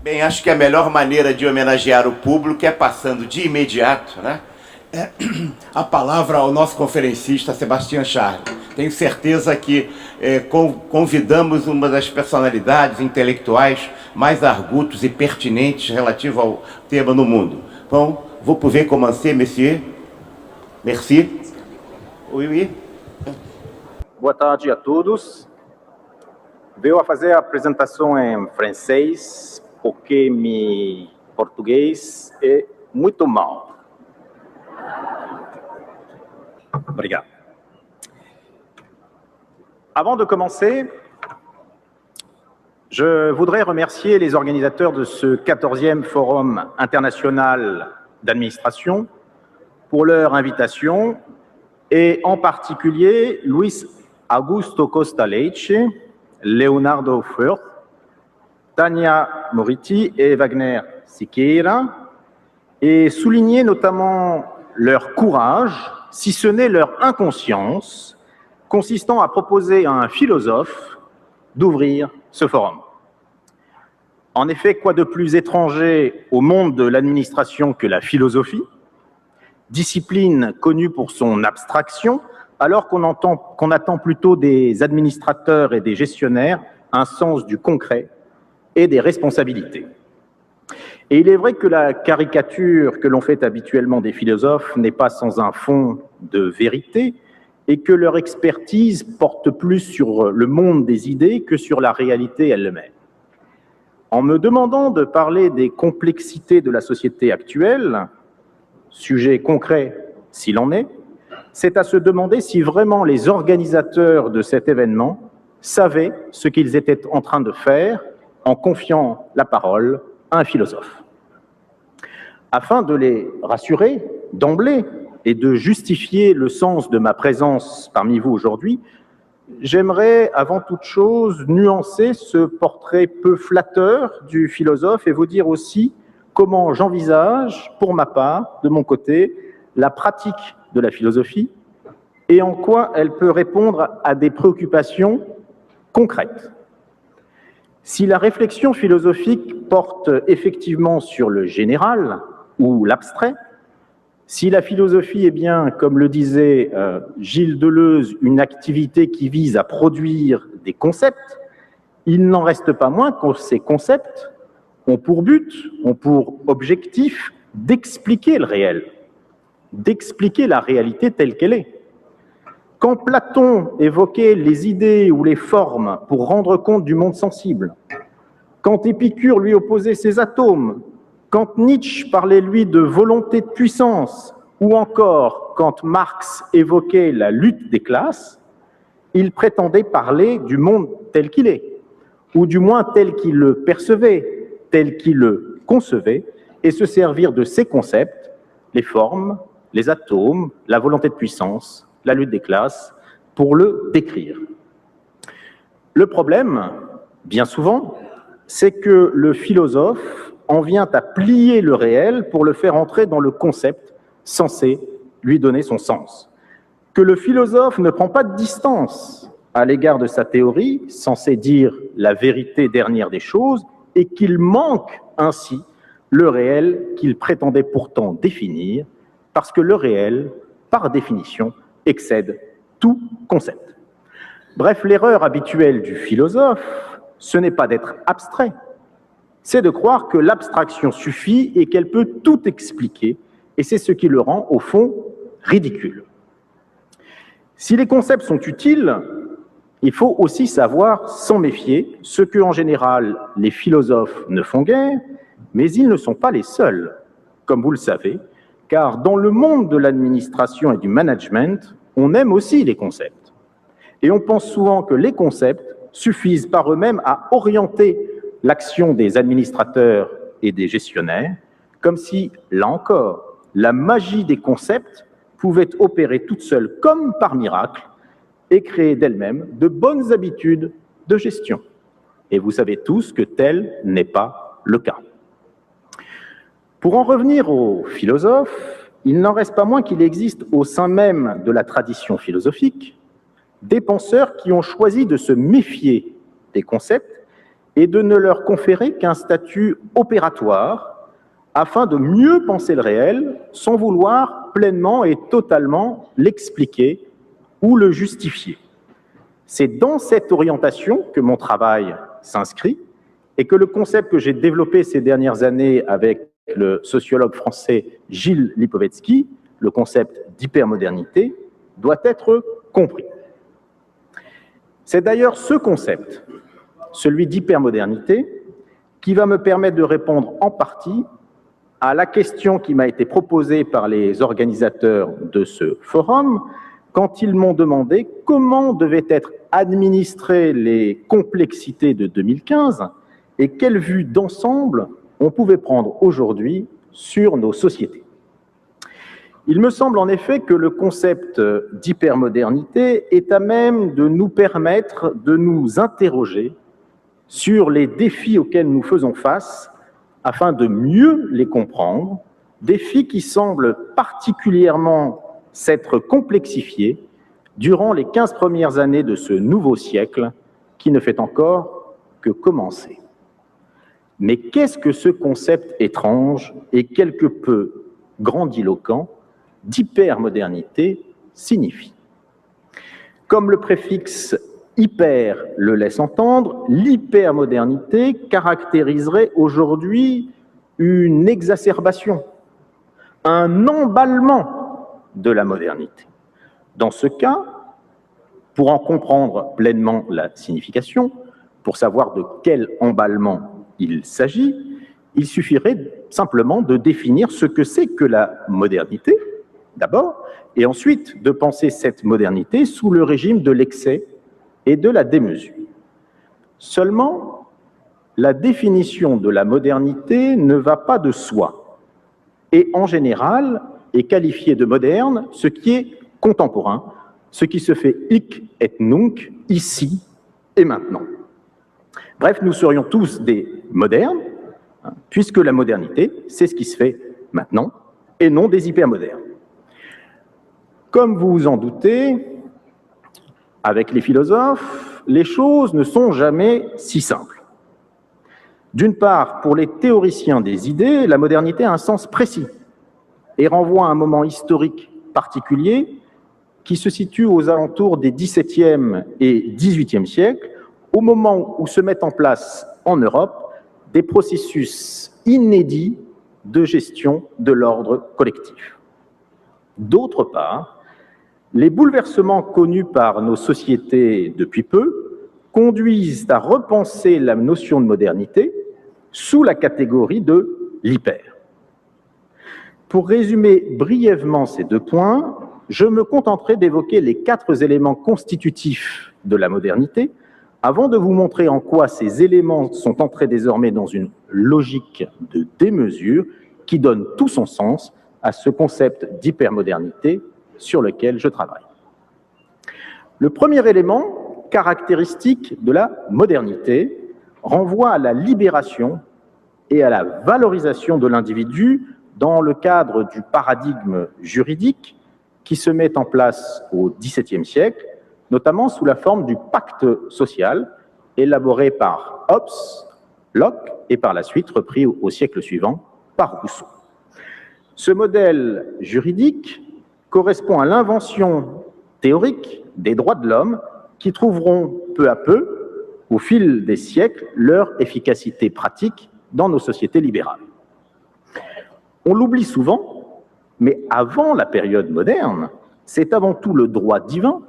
Bem, acho que a melhor maneira de homenagear o público é passando de imediato, né? A palavra ao nosso conferencista Sebastião Charles. Tenho certeza que convidamos uma das personalidades intelectuais mais argutos e pertinentes relativo ao tema no mundo. Bom, vous pouvez commencer, monsieur? Merci. Oui, oui. Boa tarde a todos. Veio a fazer a apresentação em francês, porque meu português é muito mal. Obrigado. Avant de commencer, je voudrais remercier les organisateurs de ce 14e Forum international d'administration pour leur invitation, et en particulier Luis Augusto Costa Leite, Leonardo Furth, Tania Moriti et Wagner Siqueira, et souligner notamment leur courage, si ce n'est leur inconscience, consistant à proposer à un philosophe d'ouvrir ce forum. En effet, quoi de plus étranger au monde de l'administration que la philosophie, discipline connue pour son abstraction, alors qu'on attend plutôt des administrateurs et des gestionnaires un sens du concret et des responsabilités. Et il est vrai que la caricature que l'on fait habituellement des philosophes n'est pas sans un fond de vérité, et que leur expertise porte plus sur le monde des idées que sur la réalité elle-même. En me demandant de parler des complexités de la société actuelle, sujet concret s'il en est, c'est à se demander si vraiment les organisateurs de cet événement savaient ce qu'ils étaient en train de faire en confiant la parole à un philosophe. Afin de les rassurer d'emblée et de justifier le sens de ma présence parmi vous aujourd'hui, j'aimerais avant toute chose nuancer ce portrait peu flatteur du philosophe et vous dire aussi comment j'envisage, pour ma part, de mon côté, la pratique de la philosophie et en quoi elle peut répondre à des préoccupations concrètes. Si la réflexion philosophique porte effectivement sur le général ou l'abstrait, si la philosophie est bien, comme le disait Gilles Deleuze, une activité qui vise à produire des concepts, il n'en reste pas moins que ces concepts ont pour but, ont pour objectif d'expliquer le réel, d'expliquer la réalité telle qu'elle est. Quand Platon évoquait les idées ou les formes pour rendre compte du monde sensible, quand Épicure lui opposait ses atomes, quand Nietzsche parlait, lui, de volonté de puissance, ou encore quand Marx évoquait la lutte des classes, il prétendait parler du monde tel qu'il est, ou du moins tel qu'il le percevait, tel qu'il le concevait, et se servir de ces concepts, les formes, les atomes, la volonté de puissance, la lutte des classes, pour le décrire. Le problème, bien souvent, c'est que le philosophe en vient à plier le réel pour le faire entrer dans le concept censé lui donner son sens. Que le philosophe ne prend pas de distance à l'égard de sa théorie, censée dire la vérité dernière des choses, et qu'il manque ainsi le réel qu'il prétendait pourtant définir, parce que le réel, par définition, excède tout concept. Bref, l'erreur habituelle du philosophe, ce n'est pas d'être abstrait, c'est de croire que l'abstraction suffit et qu'elle peut tout expliquer, et c'est ce qui le rend, au fond, ridicule. Si les concepts sont utiles, il faut aussi savoir s'en méfier, ce que, en général, les philosophes ne font guère, mais ils ne sont pas les seuls, comme vous le savez, car dans le monde de l'administration et du management, on aime aussi les concepts. Et on pense souvent que les concepts suffisent par eux-mêmes à orienter l'action des administrateurs et des gestionnaires, comme si, là encore, la magie des concepts pouvait opérer toute seule comme par miracle et créer d'elle-même de bonnes habitudes de gestion. Et vous savez tous que tel n'est pas le cas. Pour en revenir aux philosophes, il n'en reste pas moins qu'il existe au sein même de la tradition philosophique des penseurs qui ont choisi de se méfier des concepts et de ne leur conférer qu'un statut opératoire afin de mieux penser le réel sans vouloir pleinement et totalement l'expliquer ou le justifier. C'est dans cette orientation que mon travail s'inscrit et que le concept que j'ai développé ces dernières années avec le sociologue français Gilles Lipovetsky, le concept d'hypermodernité, doit être compris. C'est d'ailleurs ce concept, celui d'hypermodernité, qui va me permettre de répondre en partie à la question qui m'a été proposée par les organisateurs de ce forum quand ils m'ont demandé comment devaient être administrées les complexités de 2015 et quelle vue d'ensemble on pouvait prendre aujourd'hui sur nos sociétés. Il me semble en effet que le concept d'hypermodernité est à même de nous permettre de nous interroger sur les défis auxquels nous faisons face afin de mieux les comprendre, défis qui semblent particulièrement s'être complexifiés durant les 15 premières années de ce nouveau siècle qui ne fait encore que commencer. Mais qu'est-ce que ce concept étrange et quelque peu grandiloquent d'hypermodernité signifie? Comme le préfixe hyper le laisse entendre, l'hypermodernité caractériserait aujourd'hui une exacerbation, un emballement de la modernité. Dans ce cas, pour en comprendre pleinement la signification, pour savoir de quel emballement il s'agit, il suffirait simplement de définir ce que c'est que la modernité, d'abord, et ensuite de penser cette modernité sous le régime de l'excès et de la démesure. Seulement, la définition de la modernité ne va pas de soi, et en général est qualifié de moderne ce qui est contemporain, ce qui se fait hic et nunc, ici et maintenant. Bref, nous serions tous des modernes, puisque la modernité, c'est ce qui se fait maintenant, et non des hypermodernes. Comme vous vous en doutez, avec les philosophes, les choses ne sont jamais si simples. D'une part, pour les théoriciens des idées, la modernité a un sens précis et renvoie à un moment historique particulier qui se situe aux alentours des XVIIe et XVIIIe siècles, au moment où se mettent en place en Europe des processus inédits de gestion de l'ordre collectif. D'autre part, les bouleversements connus par nos sociétés depuis peu conduisent à repenser la notion de modernité sous la catégorie de l'hyper. Pour résumer brièvement ces deux points, je me contenterai d'évoquer les 4 éléments constitutifs de la modernité avant de vous montrer en quoi ces éléments sont entrés désormais dans une logique de démesure qui donne tout son sens à ce concept d'hypermodernité sur lequel je travaille. Le premier élément caractéristique de la modernité renvoie à la libération et à la valorisation de l'individu dans le cadre du paradigme juridique qui se met en place au XVIIe siècle, notamment sous la forme du pacte social élaboré par Hobbes, Locke et par la suite repris au siècle suivant par Rousseau. Ce modèle juridique correspond à l'invention théorique des droits de l'homme qui trouveront peu à peu, au fil des siècles, leur efficacité pratique dans nos sociétés libérales. On l'oublie souvent, mais avant la période moderne, c'est avant tout le droit divin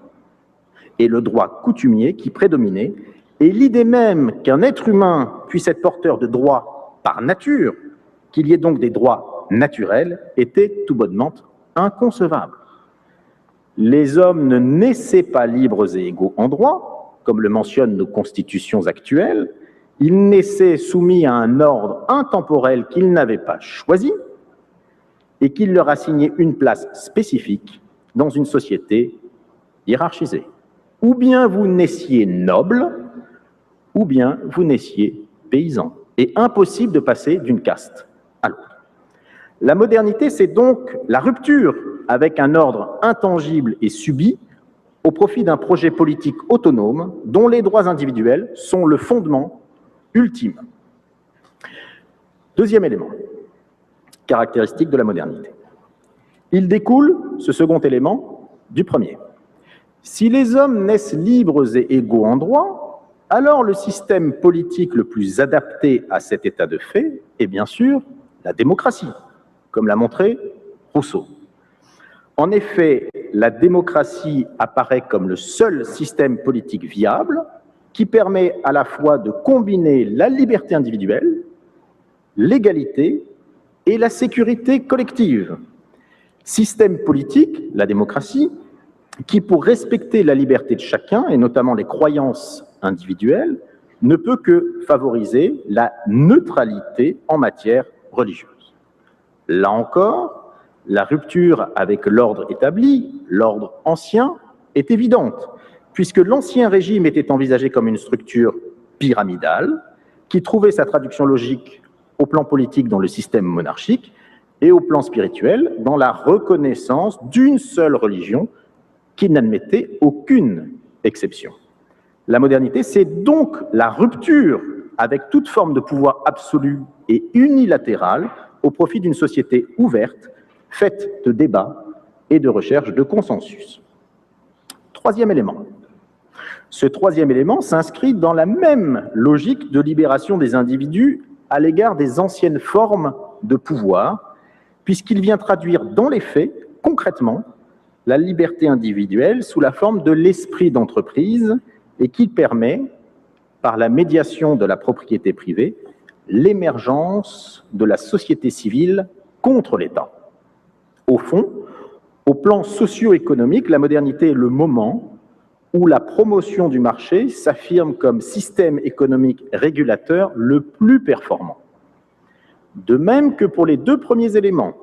et le droit coutumier qui prédominaient, et l'idée même qu'un être humain puisse être porteur de droits par nature, qu'il y ait donc des droits naturels, était tout bonnement inconcevable. Les hommes ne naissaient pas libres et égaux en droit, comme le mentionnent nos constitutions actuelles, ils naissaient soumis à un ordre intemporel qu'ils n'avaient pas choisi et qui leur assignait une place spécifique dans une société hiérarchisée. Ou bien vous naissiez noble, ou bien vous naissiez paysan, et impossible de passer d'une caste à l'autre. La modernité, c'est donc la rupture avec un ordre intangible et subi au profit d'un projet politique autonome dont les droits individuels sont le fondement ultime. Deuxième élément, caractéristique de la modernité. Il découle, ce second élément, du premier. Si les hommes naissent libres et égaux en droit, alors le système politique le plus adapté à cet état de fait est bien sûr la démocratie, comme l'a montré Rousseau. En effet, la démocratie apparaît comme le seul système politique viable qui permet à la fois de combiner la liberté individuelle, l'égalité et la sécurité collective. Système politique, la démocratie, qui, pour respecter la liberté de chacun, et notamment les croyances individuelles, ne peut que favoriser la neutralité en matière religieuse. Là encore, la rupture avec l'ordre établi, l'ordre ancien, est évidente, puisque l'ancien régime était envisagé comme une structure pyramidale, qui trouvait sa traduction logique au plan politique dans le système monarchique et au plan spirituel dans la reconnaissance d'une seule religion qui n'admettait aucune exception. La modernité, c'est donc la rupture avec toute forme de pouvoir absolu et unilatéral au profit d'une société ouverte, faite de débats et de recherche de consensus. Troisième élément. Ce troisième élément s'inscrit dans la même logique de libération des individus à l'égard des anciennes formes de pouvoir, puisqu'il vient traduire dans les faits, concrètement, la liberté individuelle sous la forme de l'esprit d'entreprise et qui permet, par la médiation de la propriété privée, l'émergence de la société civile contre l'État. Au fond, au plan socio-économique, la modernité est le moment où la promotion du marché s'affirme comme système économique régulateur le plus performant. De même que pour les deux premiers éléments,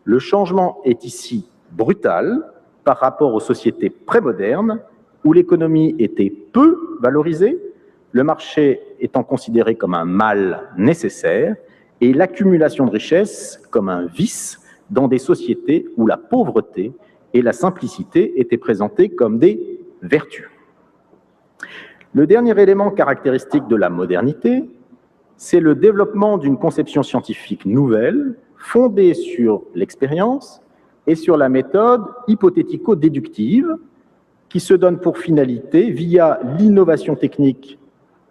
le changement est ici brutal par rapport aux sociétés prémodernes où l'économie était peu valorisée, le marché étant considéré comme un mal nécessaire et l'accumulation de richesses comme un vice dans des sociétés où la pauvreté et la simplicité étaient présentées comme des vertus. Le dernier élément caractéristique de la modernité, c'est le développement d'une conception scientifique nouvelle, fondée sur l'expérience et sur la méthode hypothético-déductive, qui se donne pour finalité, via l'innovation technique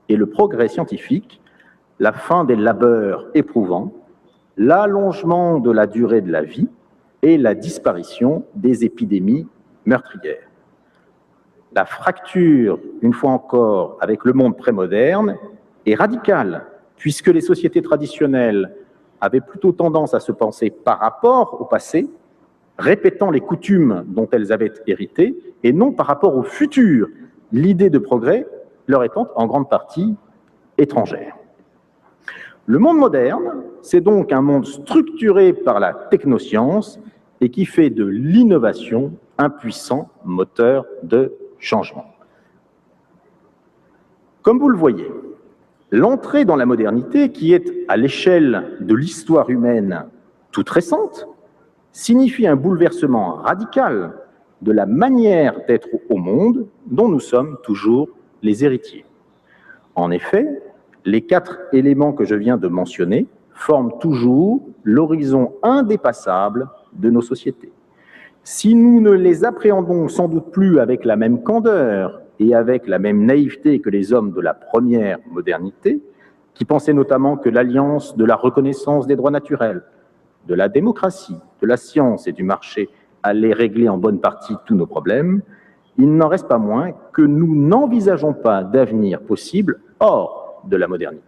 et le progrès scientifique, la fin des labeurs éprouvants, l'allongement de la durée de la vie et la disparition des épidémies meurtrières. La fracture, une fois encore, avec le monde prémoderne est radicale, puisque les sociétés traditionnelles avaient plutôt tendance à se penser par rapport au passé, répétant les coutumes dont elles avaient hérité, et non par rapport au futur, l'idée de progrès leur étant en grande partie étrangère. Le monde moderne, c'est donc un monde structuré par la technoscience et qui fait de l'innovation un puissant moteur de changement. Comme vous le voyez, l'entrée dans la modernité, qui est à l'échelle de l'histoire humaine toute récente, signifie un bouleversement radical de la manière d'être au monde dont nous sommes toujours les héritiers. En effet, les 4 éléments que je viens de mentionner forment toujours l'horizon indépassable de nos sociétés. Si nous ne les appréhendons sans doute plus avec la même candeur et avec la même naïveté que les hommes de la première modernité, qui pensaient notamment que l'alliance de la reconnaissance des droits naturels, de la démocratie, de la science et du marché allait régler en bonne partie tous nos problèmes, il n'en reste pas moins que nous n'envisageons pas d'avenir possible hors de la modernité.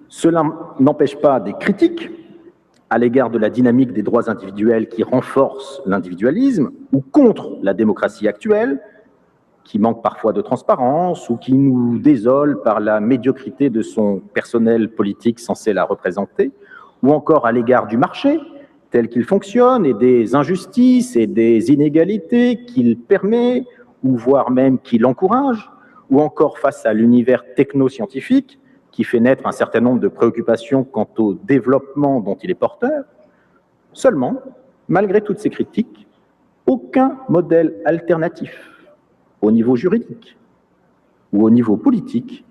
Cela n'empêche pas des critiques à l'égard de la dynamique des droits individuels qui renforce l'individualisme ou contre la démocratie actuelle, qui manque parfois de transparence ou qui nous désole par la médiocrité de son personnel politique censé la représenter, ou encore à l'égard du marché tel qu'il fonctionne et des injustices et des inégalités qu'il permet, ou voire même qu'il encourage, ou encore face à l'univers technoscientifique qui fait naître un certain nombre de préoccupations quant au développement dont il est porteur. Seulement, malgré toutes ces critiques, aucun modèle alternatif au niveau juridique ou au niveau politique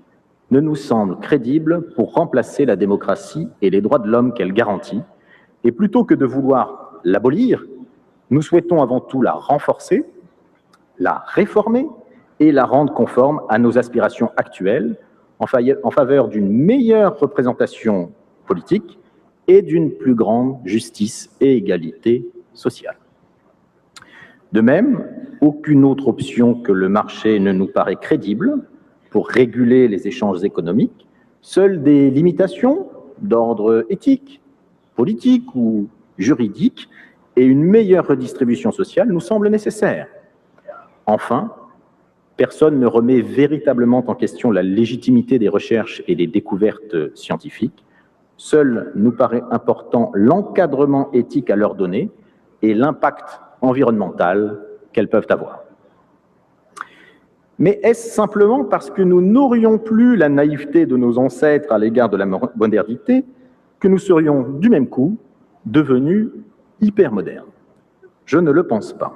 ne nous semble crédible pour remplacer la démocratie et les droits de l'homme qu'elle garantit. Et plutôt que de vouloir l'abolir, nous souhaitons avant tout la renforcer, la réformer et la rendre conforme à nos aspirations actuelles en faveur d'une meilleure représentation politique et d'une plus grande justice et égalité sociale. De même, aucune autre option que le marché ne nous paraît crédible pour réguler les échanges économiques. Seules des limitations d'ordre éthique, politique ou juridique et une meilleure redistribution sociale nous semblent nécessaires. Enfin, personne ne remet véritablement en question la légitimité des recherches et des découvertes scientifiques. Seul nous paraît important l'encadrement éthique à leur donner et l'impact environnemental qu'elles peuvent avoir. Mais est-ce simplement parce que nous n'aurions plus la naïveté de nos ancêtres à l'égard de la modernité que nous serions du même coup devenus hypermodernes? Je ne le pense pas.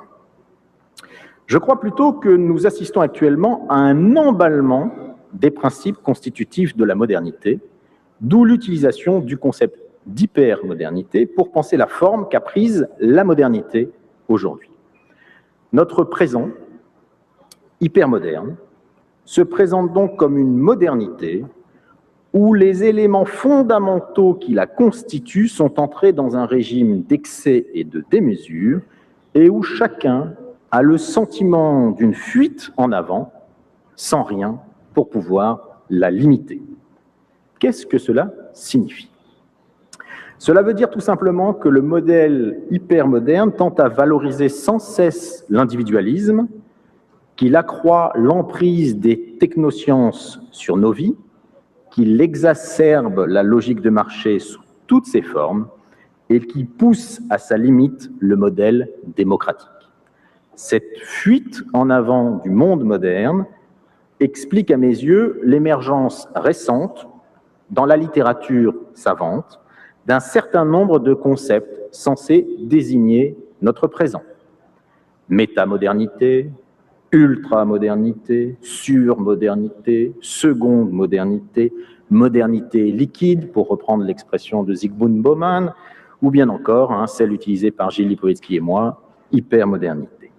Je crois plutôt que nous assistons actuellement à un emballement des principes constitutifs de la modernité, d'où l'utilisation du concept d'hypermodernité pour penser la forme qu'a prise la modernité aujourd'hui. Notre présent, hypermoderne, se présente donc comme une modernité où les éléments fondamentaux qui la constituent sont entrés dans un régime d'excès et de démesure et où chacun a le sentiment d'une fuite en avant sans rien pour pouvoir la limiter. Qu'est-ce que cela signifie? Cela veut dire tout simplement que le modèle hypermoderne tente à valoriser sans cesse l'individualisme, qu'il accroît l'emprise des technosciences sur nos vies, qu'il exacerbe la logique de marché sous toutes ses formes et qui pousse à sa limite le modèle démocratique. Cette fuite en avant du monde moderne explique à mes yeux l'émergence récente dans la littérature savante d'un certain nombre de concepts censés désigner notre présent. Métamodernité, ultramodernité, surmodernité, seconde modernité, modernité liquide, pour reprendre l'expression de Zygmunt Bauman, ou bien encore, celle utilisée par Gilles Lipovetsky et moi, hypermodernité.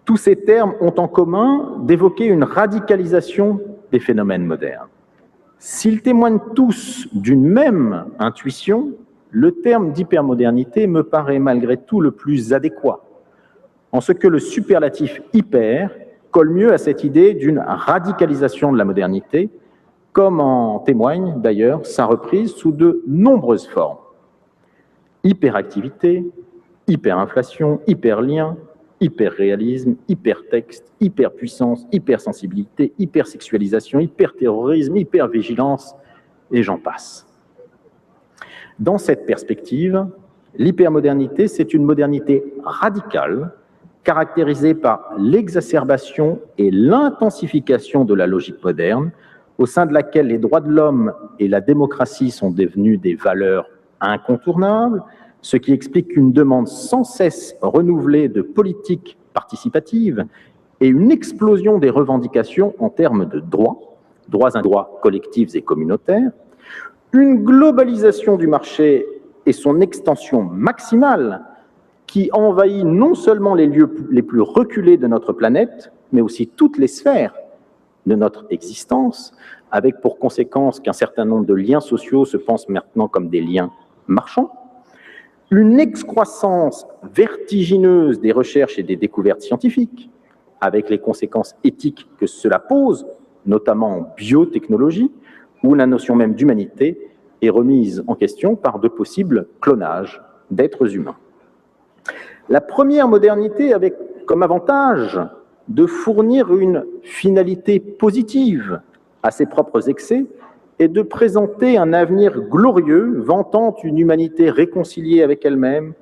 Tous ces termes ont en commun d'évoquer une radicalisation des phénomènes modernes. S'ils témoignent tous d'une même intuition, le terme d'hypermodernité me paraît malgré tout le plus adéquat, en ce que le superlatif hyper colle mieux à cette idée d'une radicalisation de la modernité, comme en témoigne d'ailleurs sa reprise sous de nombreuses formes. Hyperactivité, hyperinflation, hyperlien, hyperréalisme, hypertexte, hyperpuissance, hypersensibilité, hypersexualisation, hyperterrorisme, hypervigilance, et j'en passe. Dans cette perspective, l'hypermodernité, c'est une modernité radicale, caractérisée par l'exacerbation et l'intensification de la logique moderne, au sein de laquelle les droits de l'homme et la démocratie sont devenus des valeurs incontournables, ce qui explique une demande sans cesse renouvelée de politiques participatives et une explosion des revendications en termes de droits collectifs et communautaires, une globalisation du marché et son extension maximale qui envahit non seulement les lieux les plus reculés de notre planète, mais aussi toutes les sphères de notre existence, avec pour conséquence qu'un certain nombre de liens sociaux se pensent maintenant comme des liens marchands, une excroissance vertigineuse des recherches et des découvertes scientifiques, avec les conséquences éthiques que cela pose, notamment en biotechnologie, où la notion même d'humanité est remise en question par de possibles clonages d'êtres humains. La première modernité avait comme avantage de fournir une finalité positive à ses propres excès et de présenter un avenir glorieux vantant une humanité réconciliée avec elle-même,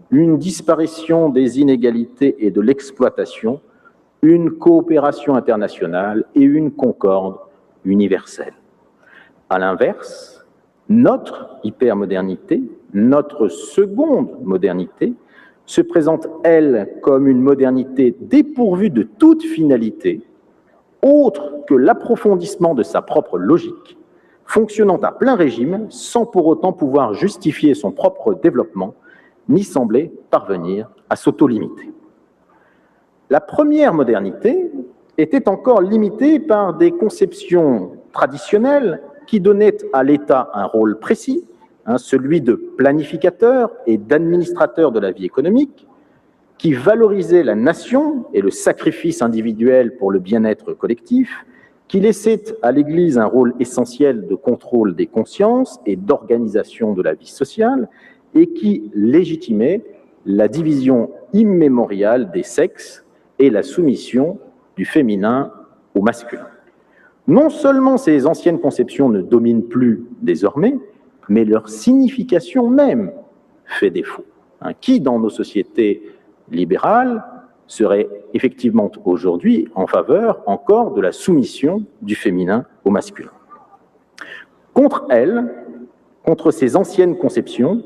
une disparition des inégalités et de l'exploitation, une coopération internationale et une concorde universelle. À l'inverse, notre hypermodernité, notre seconde modernité, se présente, elle, comme une modernité dépourvue de toute finalité, autre que l'approfondissement de sa propre logique, fonctionnant à plein régime sans pour autant pouvoir justifier son propre développement, ni sembler parvenir à s'auto-limiter. La première modernité était encore limitée par des conceptions traditionnelles qui donnaient à l'État un rôle précis, celui de planificateur et d'administrateur de la vie économique, qui valorisait la nation et le sacrifice individuel pour le bien-être collectif, qui laissait à l'Église un rôle essentiel de contrôle des consciences et d'organisation de la vie sociale, et qui légitimait la division immémoriale des sexes et la soumission du féminin au masculin. Non seulement ces anciennes conceptions ne dominent plus désormais, mais leur signification même fait défaut. Qui, dans nos sociétés libérales, serait effectivement aujourd'hui en faveur encore de la soumission du féminin au masculin? Contre elles, contre ces anciennes conceptions,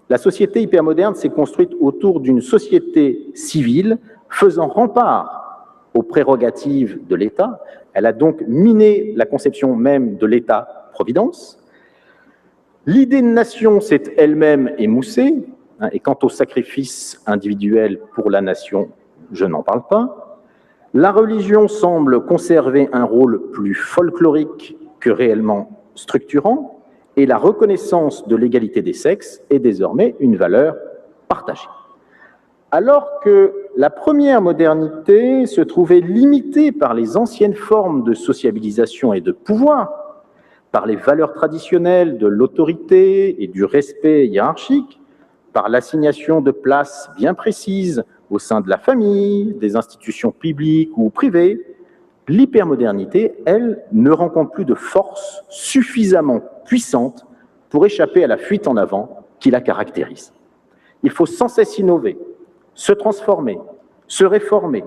la société hypermoderne s'est construite autour d'une société civile faisant rempart aux prérogatives de l'État. Elle a donc miné la conception même de l'État-providence. L'idée de nation s'est elle-même émoussée, et quant au sacrifice individuel pour la nation, je n'en parle pas. La religion semble conserver un rôle plus folklorique que réellement structurant, et la reconnaissance de l'égalité des sexes est désormais une valeur partagée. Alors que la première modernité se trouvait limitée par les anciennes formes de sociabilisation et de pouvoir, par les valeurs traditionnelles de l'autorité et du respect hiérarchique, par l'assignation de places bien précises au sein de la famille, des institutions publiques ou privées, l'hypermodernité, elle, ne rencontre plus de force suffisamment puissante pour échapper à la fuite en avant qui la caractérise. Il faut sans cesse innover, se transformer, se réformer,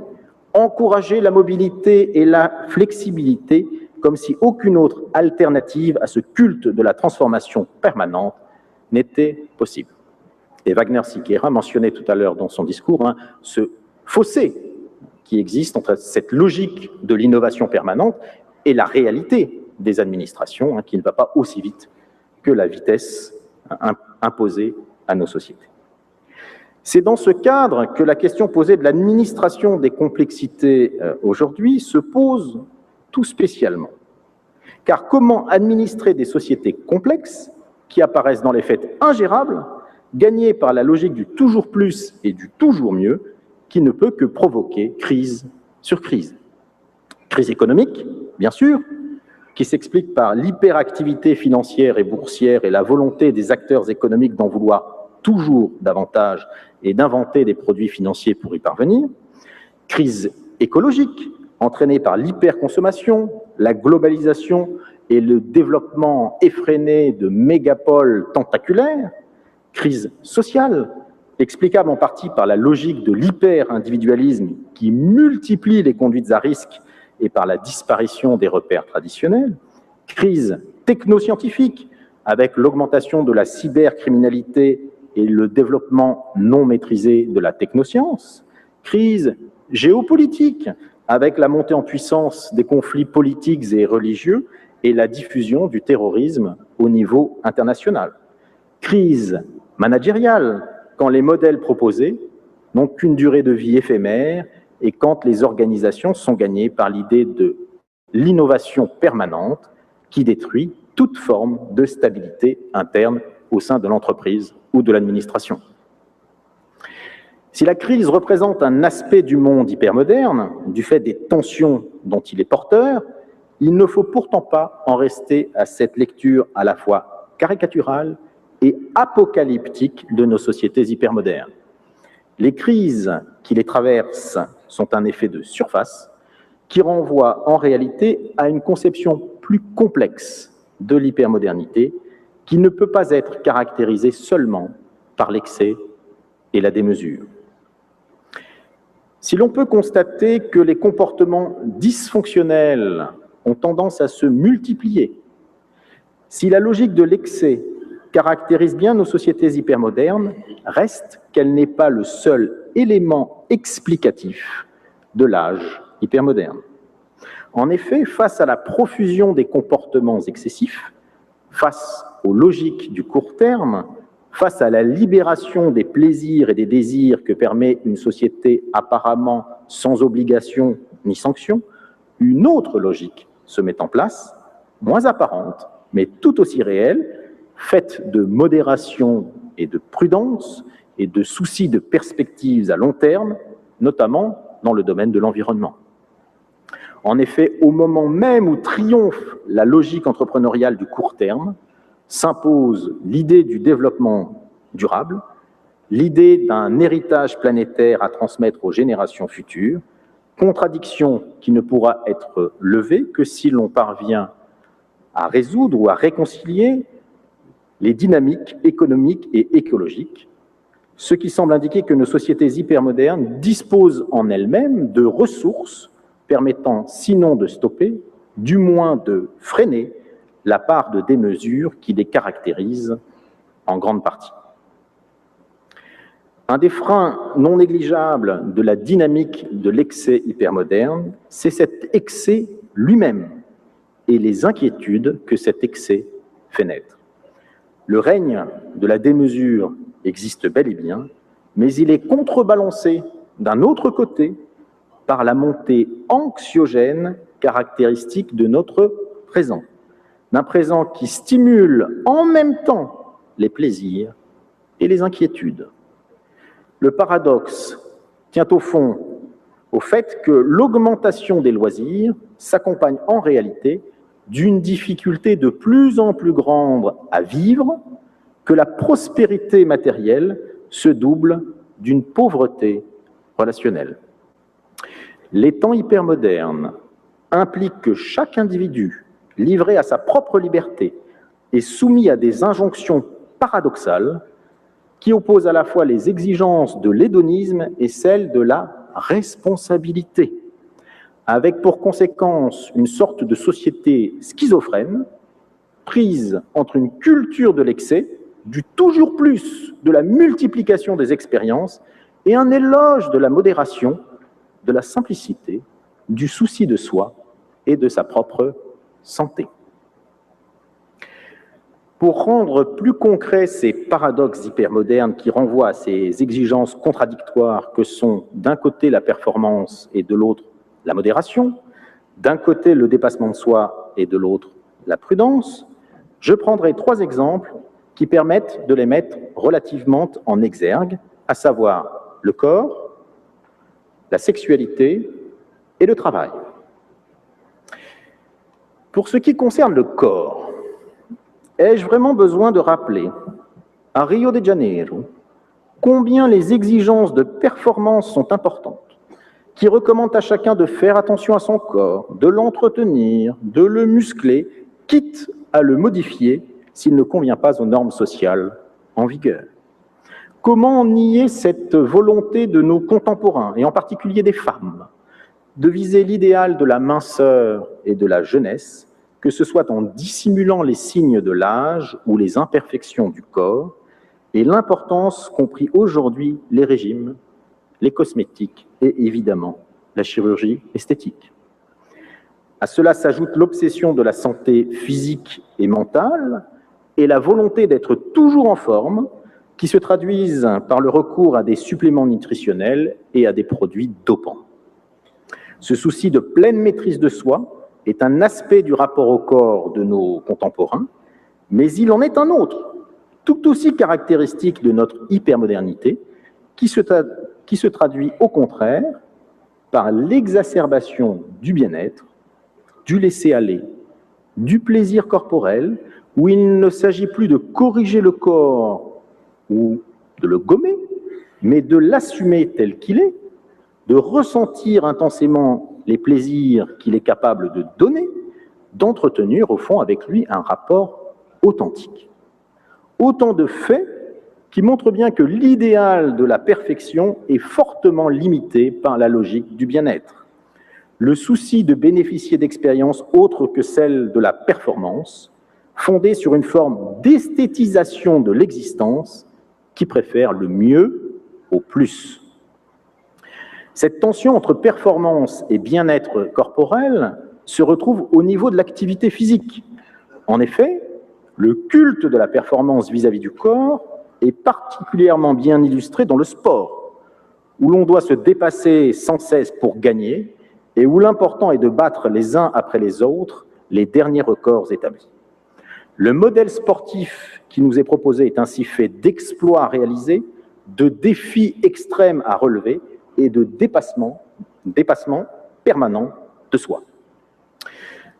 encourager la mobilité et la flexibilité comme si aucune autre alternative à ce culte de la transformation permanente n'était possible. Et Wagner-Siqueira mentionnait tout à l'heure dans son discours ce fossé qui existe entre cette logique de l'innovation permanente et la réalité des administrations, qui ne va pas aussi vite que la vitesse imposée à nos sociétés. C'est dans ce cadre que la question posée de l'administration des complexités aujourd'hui se pose tout spécialement. Car comment administrer des sociétés complexes qui apparaissent dans les faits ingérables, gagnées par la logique du toujours plus et du toujours mieux, qui ne peut que provoquer crise sur crise. Crise économique, bien sûr, qui s'explique par l'hyperactivité financière et boursière et la volonté des acteurs économiques d'en vouloir toujours davantage et d'inventer des produits financiers pour y parvenir. Crise écologique, entraînée par l'hyperconsommation, la globalisation et le développement effréné de mégapoles tentaculaires. Crise sociale, explicable en partie par la logique de l'hyper-individualisme qui multiplie les conduites à risque et par la disparition des repères traditionnels. Crise technoscientifique, avec l'augmentation de la cybercriminalité et le développement non maîtrisé de la technoscience. Crise géopolitique, avec la montée en puissance des conflits politiques et religieux et la diffusion du terrorisme au niveau international. Crise managériale, quand les modèles proposés n'ont qu'une durée de vie éphémère et quand les organisations sont gagnées par l'idée de l'innovation permanente qui détruit toute forme de stabilité interne au sein de l'entreprise ou de l'administration. Si la crise représente un aspect du monde hypermoderne, du fait des tensions dont il est porteur, il ne faut pourtant pas en rester à cette lecture à la fois caricaturale et apocalyptique de nos sociétés hypermodernes. Les crises qui les traversent sont un effet de surface qui renvoie en réalité à une conception plus complexe de l'hypermodernité qui ne peut pas être caractérisée seulement par l'excès et la démesure. Si l'on peut constater que les comportements dysfonctionnels ont tendance à se multiplier, si la logique de l'excès caractérise bien nos sociétés hypermodernes reste qu'elle n'est pas le seul élément explicatif de l'âge hypermoderne. En effet, face à la profusion des comportements excessifs, face aux logiques du court terme, face à la libération des plaisirs et des désirs que permet une société apparemment sans obligation ni sanction, une autre logique se met en place, moins apparente, mais tout aussi réelle, faite de modération et de prudence et de soucis de perspectives à long terme, notamment dans le domaine de l'environnement. En effet, au moment même où triomphe la logique entrepreneuriale du court terme, s'impose l'idée du développement durable, l'idée d'un héritage planétaire à transmettre aux générations futures, contradiction qui ne pourra être levée que si l'on parvient à résoudre ou à réconcilier les dynamiques économiques et écologiques, ce qui semble indiquer que nos sociétés hypermodernes disposent en elles-mêmes de ressources permettant, sinon de stopper, du moins de freiner la part de démesure qui les caractérise en grande partie. Un des freins non négligeables de la dynamique de l'excès hypermoderne, c'est cet excès lui-même et les inquiétudes que cet excès fait naître. Le règne de la démesure existe bel et bien, mais il est contrebalancé d'un autre côté par la montée anxiogène caractéristique de notre présent, d'un présent qui stimule en même temps les plaisirs et les inquiétudes. Le paradoxe tient au fond au fait que l'augmentation des loisirs s'accompagne en réalité d'une difficulté de plus en plus grande à vivre, que la prospérité matérielle se double d'une pauvreté relationnelle. Les temps hypermodernes impliquent que chaque individu, livré à sa propre liberté, est soumis à des injonctions paradoxales qui opposent à la fois les exigences de l'hédonisme et celles de la responsabilité, avec pour conséquence une sorte de société schizophrène, prise entre une culture de l'excès, du toujours plus, de la multiplication des expériences, et un éloge de la modération, de la simplicité, du souci de soi et de sa propre santé. Pour rendre plus concrets ces paradoxes hypermodernes qui renvoient à ces exigences contradictoires que sont d'un côté la performance et de l'autre la modération, d'un côté le dépassement de soi et de l'autre la prudence, je prendrai 3 exemples qui permettent de les mettre relativement en exergue, à savoir le corps, la sexualité et le travail. Pour ce qui concerne le corps, ai-je vraiment besoin de rappeler à Rio de Janeiro combien les exigences de performance sont importantes, qui recommandent à chacun de faire attention à son corps, de l'entretenir, de le muscler, quitte à le modifier s'il ne convient pas aux normes sociales en vigueur. Comment nier cette volonté de nos contemporains, et en particulier des femmes, de viser l'idéal de la minceur et de la jeunesse, que ce soit en dissimulant les signes de l'âge ou les imperfections du corps, et l'importance qu'ont pris aujourd'hui les régimes, les cosmétiques et évidemment la chirurgie esthétique. À cela s'ajoute l'obsession de la santé physique et mentale et la volonté d'être toujours en forme, qui se traduisent par le recours à des suppléments nutritionnels et à des produits dopants. Ce souci de pleine maîtrise de soi est un aspect du rapport au corps de nos contemporains, mais il en est un autre, tout aussi caractéristique de notre hypermodernité, qui se traduit au contraire par l'exacerbation du bien-être, du laisser-aller, du plaisir corporel, où il ne s'agit plus de corriger le corps ou de le gommer, mais de l'assumer tel qu'il est, de ressentir intensément les plaisirs qu'il est capable de donner, d'entretenir au fond avec lui un rapport authentique. Autant de faits qui montrent bien que l'idéal de la perfection est fortement limité par la logique du bien-être. Le souci de bénéficier d'expériences autres que celles de la performance fondée sur une forme d'esthétisation de l'existence qui préfère le mieux au plus. Cette tension entre performance et bien-être corporel se retrouve au niveau de l'activité physique. En effet, le culte de la performance vis-à-vis du corps est particulièrement bien illustré dans le sport, où l'on doit se dépasser sans cesse pour gagner et où l'important est de battre les uns après les autres les derniers records établis. Le modèle sportif qui nous est proposé est ainsi fait d'exploits réalisés, de défis extrêmes à relever et de dépassement permanent de soi.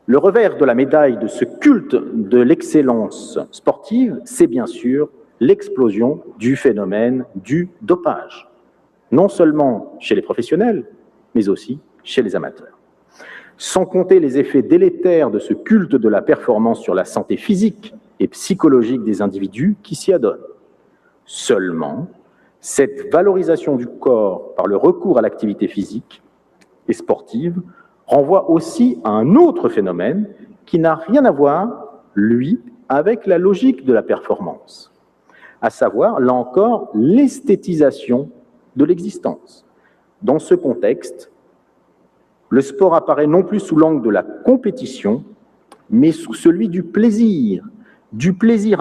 Le revers de la médaille de ce culte de l'excellence sportive, c'est bien sûr l'explosion du phénomène du dopage, non seulement chez les professionnels, mais aussi chez les amateurs. Sans compter les effets délétères de ce culte de la performance sur la santé physique et psychologique des individus qui s'y adonnent. Seulement, cette valorisation du corps par le recours à l'activité physique et sportive renvoie aussi à un autre phénomène qui n'a rien à voir, lui, avec la logique de la performance, à savoir, là encore, l'esthétisation de l'existence. Dans ce contexte, le sport apparaît non plus sous l'angle de la compétition, mais sous celui du plaisir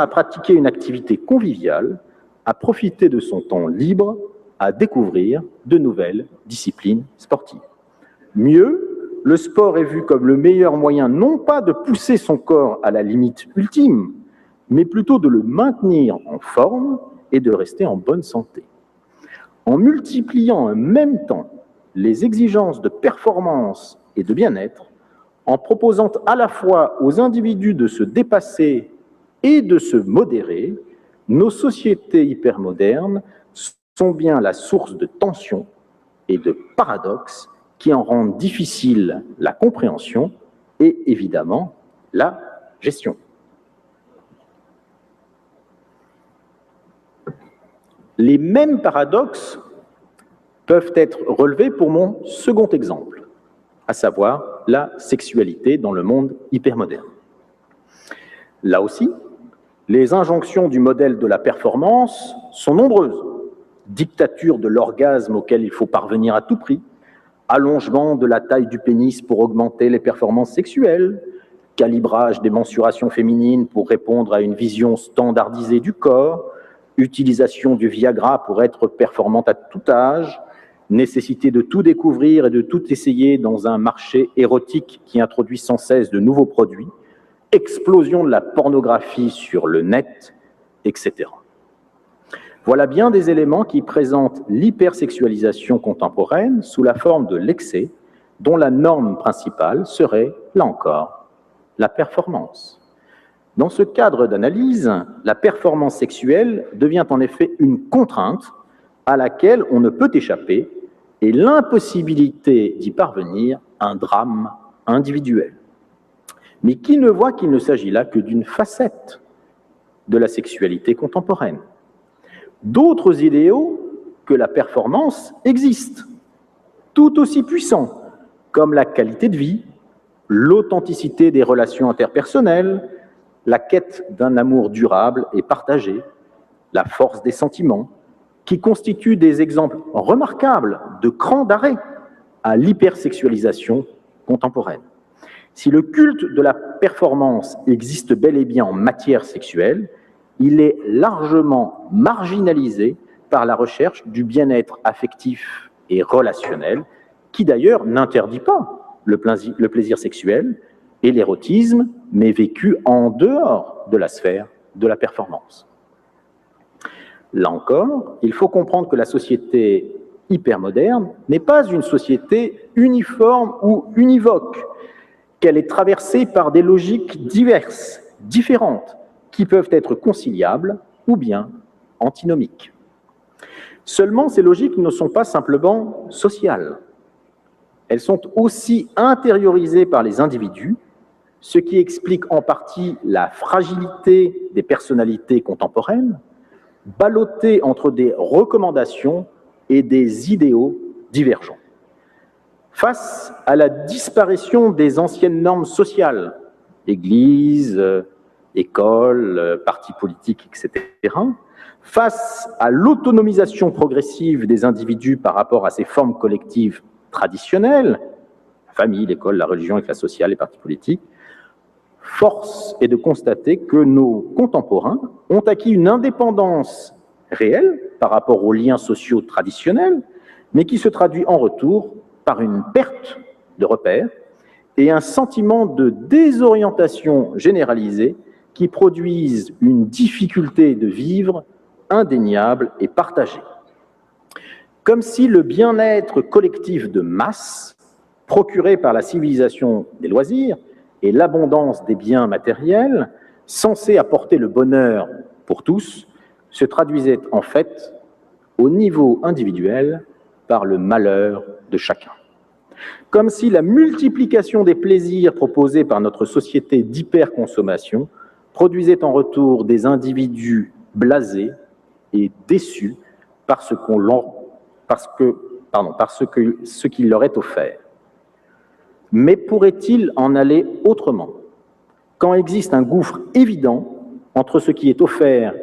à pratiquer une activité conviviale, à profiter de son temps libre, à découvrir de nouvelles disciplines sportives. Mieux, le sport est vu comme le meilleur moyen non pas de pousser son corps à la limite ultime, mais plutôt de le maintenir en forme et de rester en bonne santé. En multipliant en même temps les exigences de performance et de bien-être, en proposant à la fois aux individus de se dépasser et de se modérer, nos sociétés hypermodernes sont bien la source de tensions et de paradoxes qui en rendent difficile la compréhension et évidemment la gestion. Les mêmes paradoxes peuvent être relevés pour mon second exemple, à savoir la sexualité dans le monde hypermoderne. Là aussi, les injonctions du modèle de la performance sont nombreuses. Dictature de l'orgasme auquel il faut parvenir à tout prix, allongement de la taille du pénis pour augmenter les performances sexuelles, calibrage des mensurations féminines pour répondre à une vision standardisée du corps, utilisation du Viagra pour être performante à tout âge, nécessité de tout découvrir et de tout essayer dans un marché érotique qui introduit sans cesse de nouveaux produits, explosion de la pornographie sur le net, etc. Voilà bien des éléments qui présentent l'hypersexualisation contemporaine sous la forme de l'excès, dont la norme principale serait, là encore, la performance. Dans ce cadre d'analyse, la performance sexuelle devient en effet une contrainte à laquelle on ne peut échapper et l'impossibilité d'y parvenir un drame individuel. Mais qui ne voit qu'il ne s'agit là que d'une facette de la sexualité contemporaine? D'autres idéaux que la performance existent, tout aussi puissants, comme la qualité de vie, l'authenticité des relations interpersonnelles, la quête d'un amour durable et partagé, la force des sentiments, qui constituent des exemples remarquables de cran d'arrêt à l'hypersexualisation contemporaine. Si le culte de la performance existe bel et bien en matière sexuelle, il est largement marginalisé par la recherche du bien-être affectif et relationnel, qui d'ailleurs n'interdit pas le plaisir sexuel et l'érotisme, mais vécu en dehors de la sphère de la performance. Là encore, il faut comprendre que la société hypermoderne n'est pas une société uniforme ou univoque, qu'elle est traversée par des logiques diverses, différentes, qui peuvent être conciliables ou bien antinomiques. Seulement, ces logiques ne sont pas simplement sociales. Elles sont aussi intériorisées par les individus, ce qui explique en partie la fragilité des personnalités contemporaines, ballottées entre des recommandations et des idéaux divergents. Face à la disparition des anciennes normes sociales, Église, écoles, partis politiques, etc., face à l'autonomisation progressive des individus par rapport à ces formes collectives traditionnelles, la famille, l'école, la religion, la classe sociale, les partis politiques, force est de constater que nos contemporains ont acquis une indépendance réelle par rapport aux liens sociaux traditionnels, mais qui se traduit en retour par une perte de repères et un sentiment de désorientation généralisée qui produisent une difficulté de vivre indéniable et partagée. Comme si le bien-être collectif de masse, procuré par la civilisation des loisirs et l'abondance des biens matériels, censés apporter le bonheur pour tous, se traduisait en fait, au niveau individuel, par le malheur de chacun. Comme si la multiplication des plaisirs proposés par notre société d'hyperconsommation produisait en retour des individus blasés et déçus par ce qui leur est offert. Mais pourrait-il en aller autrement, quand existe un gouffre évident entre ce qui est offert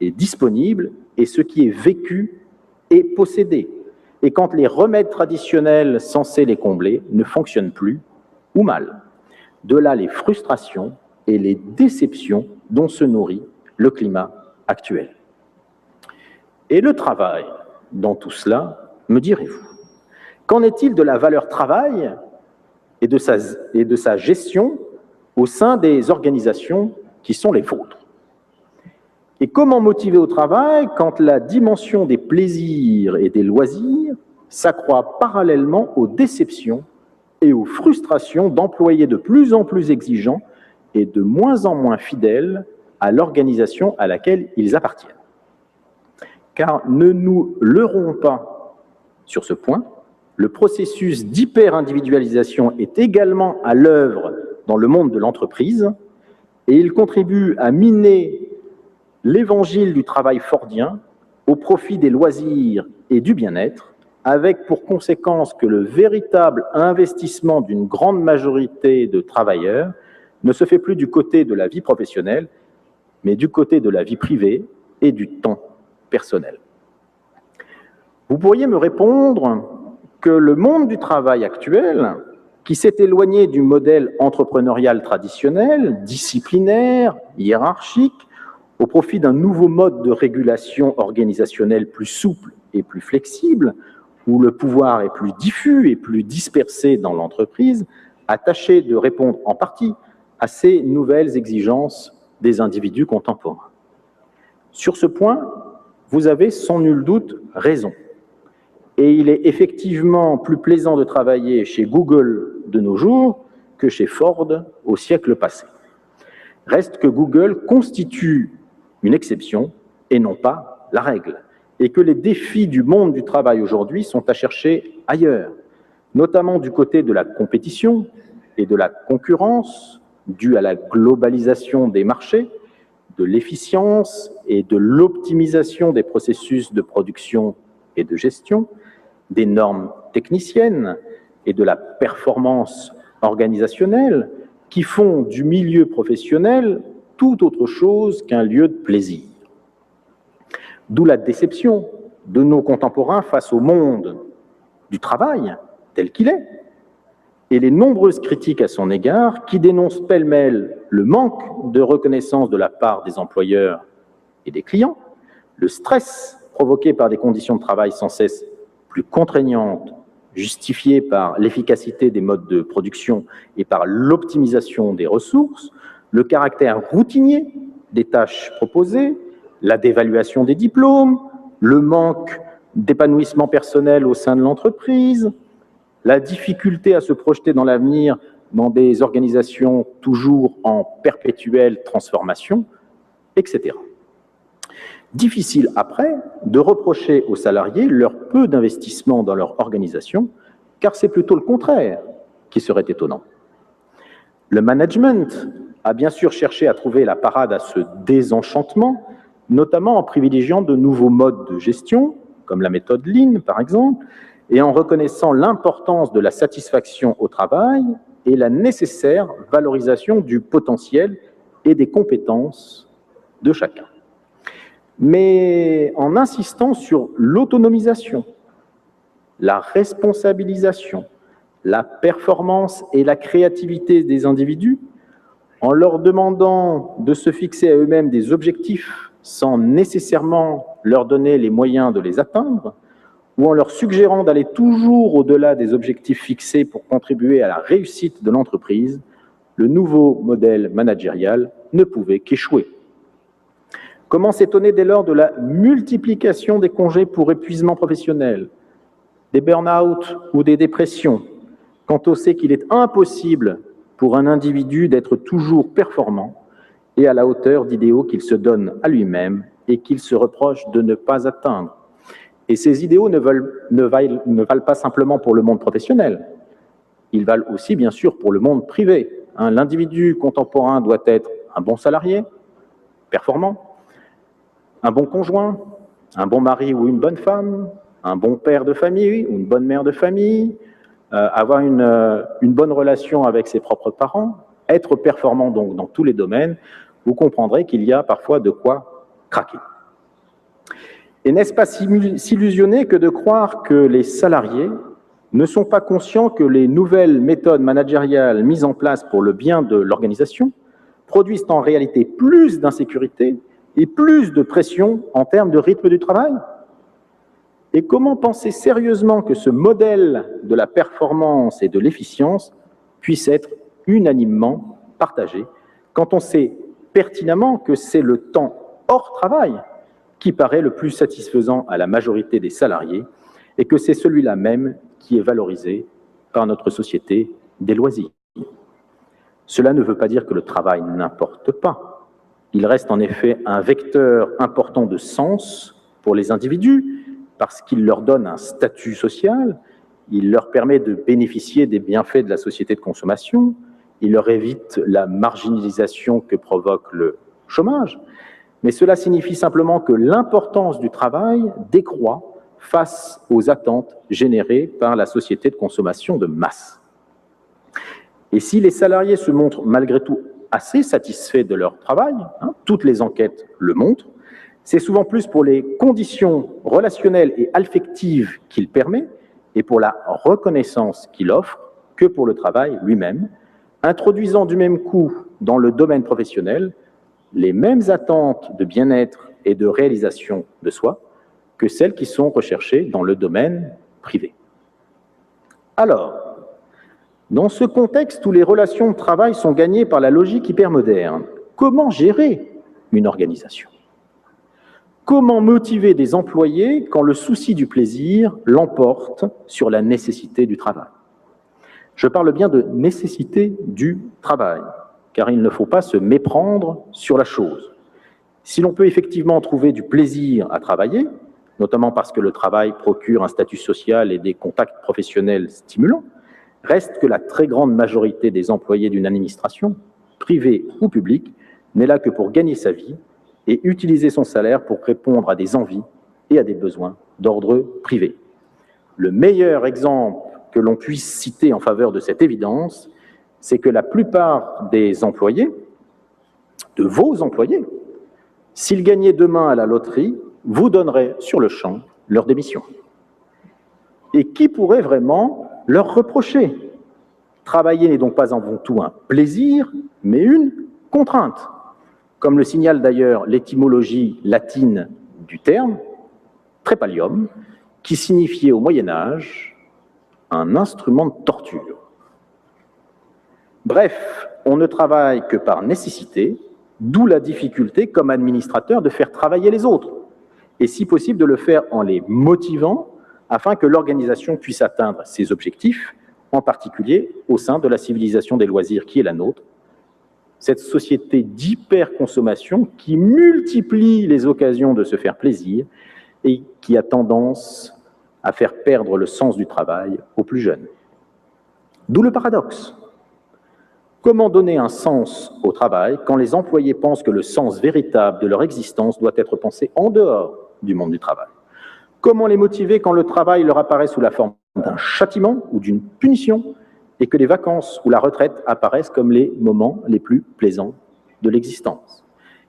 et disponible et ce qui est vécu et possédé, et quand les remèdes traditionnels censés les combler ne fonctionnent plus ou mal? De là les frustrations et les déceptions dont se nourrit le climat actuel. Et le travail, dans tout cela, me direz-vous? Qu'en est-il de la valeur travail et de sa gestion au sein des organisations qui sont les vôtres? Et comment motiver au travail quand la dimension des plaisirs et des loisirs s'accroît parallèlement aux déceptions et aux frustrations d'employés de plus en plus exigeants et de moins en moins fidèles à l'organisation à laquelle ils appartiennent? Car ne nous leurrons pas sur ce point, le processus d'hyper-individualisation est également à l'œuvre dans le monde de l'entreprise et il contribue à miner l'évangile du travail fordien au profit des loisirs et du bien-être, avec pour conséquence que le véritable investissement d'une grande majorité de travailleurs ne se fait plus du côté de la vie professionnelle, mais du côté de la vie privée et du temps personnel. Vous pourriez me répondre que le monde du travail actuel, qui s'est éloigné du modèle entrepreneurial traditionnel, disciplinaire, hiérarchique, au profit d'un nouveau mode de régulation organisationnelle plus souple et plus flexible, où le pouvoir est plus diffus et plus dispersé dans l'entreprise, a tâché de répondre en partie à ces nouvelles exigences des individus contemporains. Sur ce point, vous avez sans nul doute raison. Et il est effectivement plus plaisant de travailler chez Google de nos jours que chez Ford au siècle passé. Reste que Google constitue une exception et non pas la règle, et que les défis du monde du travail aujourd'hui sont à chercher ailleurs, notamment du côté de la compétition et de la concurrence due à la globalisation des marchés, de l'efficience et de l'optimisation des processus de production et de gestion, des normes techniciennes et de la performance organisationnelle qui font du milieu professionnel tout autre chose qu'un lieu de plaisir. D'où la déception de nos contemporains face au monde du travail tel qu'il est, et les nombreuses critiques à son égard qui dénoncent pêle-mêle le manque de reconnaissance de la part des employeurs et des clients, le stress provoqué par des conditions de travail sans cesse plus contraignantes, justifiées par l'efficacité des modes de production et par l'optimisation des ressources, le caractère routinier des tâches proposées, la dévaluation des diplômes, le manque d'épanouissement personnel au sein de l'entreprise, la difficulté à se projeter dans l'avenir dans des organisations toujours en perpétuelle transformation, etc. Difficile après de reprocher aux salariés leur peu d'investissement dans leur organisation, car c'est plutôt le contraire qui serait étonnant. Le management a bien sûr cherché à trouver la parade à ce désenchantement, notamment en privilégiant de nouveaux modes de gestion, comme la méthode Lean par exemple, et en reconnaissant l'importance de la satisfaction au travail et la nécessaire valorisation du potentiel et des compétences de chacun. Mais en insistant sur l'autonomisation, la responsabilisation, la performance et la créativité des individus, en leur demandant de se fixer à eux-mêmes des objectifs sans nécessairement leur donner les moyens de les atteindre, ou en leur suggérant d'aller toujours au-delà des objectifs fixés pour contribuer à la réussite de l'entreprise, le nouveau modèle managérial ne pouvait qu'échouer. Comment s'étonner dès lors de la multiplication des congés pour épuisement professionnel, des burn-out ou des dépressions, quand on sait qu'il est impossible pour un individu d'être toujours performant et à la hauteur d'idéaux qu'il se donne à lui-même et qu'il se reproche de ne pas atteindre. Et ces idéaux ne valent pas simplement pour le monde professionnel, ils valent aussi bien sûr pour le monde privé. L'individu contemporain doit être un bon salarié, performant, un bon conjoint, un bon mari ou une bonne femme, un bon père de famille ou une bonne mère de famille, avoir une bonne relation avec ses propres parents, être performant donc dans tous les domaines. Vous comprendrez qu'il y a parfois de quoi craquer. Et n'est-ce pas s'illusionner que de croire que les salariés ne sont pas conscients que les nouvelles méthodes managériales mises en place pour le bien de l'organisation produisent en réalité plus d'insécurité et plus de pression en termes de rythme du travail? Et comment penser sérieusement que ce modèle de la performance et de l'efficience puisse être unanimement partagé quand on sait pertinemment que c'est le temps hors travail qui paraît le plus satisfaisant à la majorité des salariés et que c'est celui-là même qui est valorisé par notre société des loisirs. Cela ne veut pas dire que le travail n'importe pas. Il reste en effet un vecteur important de sens pour les individus parce qu'il leur donne un statut social, il leur permet de bénéficier des bienfaits de la société de consommation, il leur évite la marginalisation que provoque le chômage, mais cela signifie simplement que l'importance du travail décroît face aux attentes générées par la société de consommation de masse. Et si les salariés se montrent malgré tout assez satisfaits de leur travail, toutes les enquêtes le montrent, c'est souvent plus pour les conditions relationnelles et affectives qu'il permet et pour la reconnaissance qu'il offre que pour le travail lui-même, introduisant du même coup dans le domaine professionnel les mêmes attentes de bien-être et de réalisation de soi que celles qui sont recherchées dans le domaine privé. Alors, dans ce contexte où les relations de travail sont gagnées par la logique hypermoderne, comment gérer une organisation? Comment motiver des employés quand le souci du plaisir l'emporte sur la nécessité du travail? Je parle bien de nécessité du travail, car il ne faut pas se méprendre sur la chose. Si l'on peut effectivement trouver du plaisir à travailler, notamment parce que le travail procure un statut social et des contacts professionnels stimulants, reste que la très grande majorité des employés d'une administration, privée ou publique, n'est là que pour gagner sa vie et utiliser son salaire pour répondre à des envies et à des besoins d'ordre privé. Le meilleur exemple que l'on puisse citer en faveur de cette évidence, c'est que la plupart des employés, de vos employés, s'ils gagnaient demain à la loterie, vous donneraient sur le champ leur démission. Et qui pourrait vraiment leur reprocher? Travailler n'est donc pas avant tout un plaisir, mais une contrainte. Comme le signale d'ailleurs l'étymologie latine du terme, trépalium, qui signifiait au Moyen-Âge un instrument de torture. Bref, on ne travaille que par nécessité, d'où la difficulté comme administrateur de faire travailler les autres, et si possible de le faire en les motivant afin que l'organisation puisse atteindre ses objectifs, en particulier au sein de la civilisation des loisirs qui est la nôtre, cette société d'hyperconsommation qui multiplie les occasions de se faire plaisir et qui a tendance à faire perdre le sens du travail aux plus jeunes. D'où le paradoxe. Comment donner un sens au travail quand les employés pensent que le sens véritable de leur existence doit être pensé en dehors du monde du travail? Comment les motiver quand le travail leur apparaît sous la forme d'un châtiment ou d'une punition et que les vacances ou la retraite apparaissent comme les moments les plus plaisants de l'existence.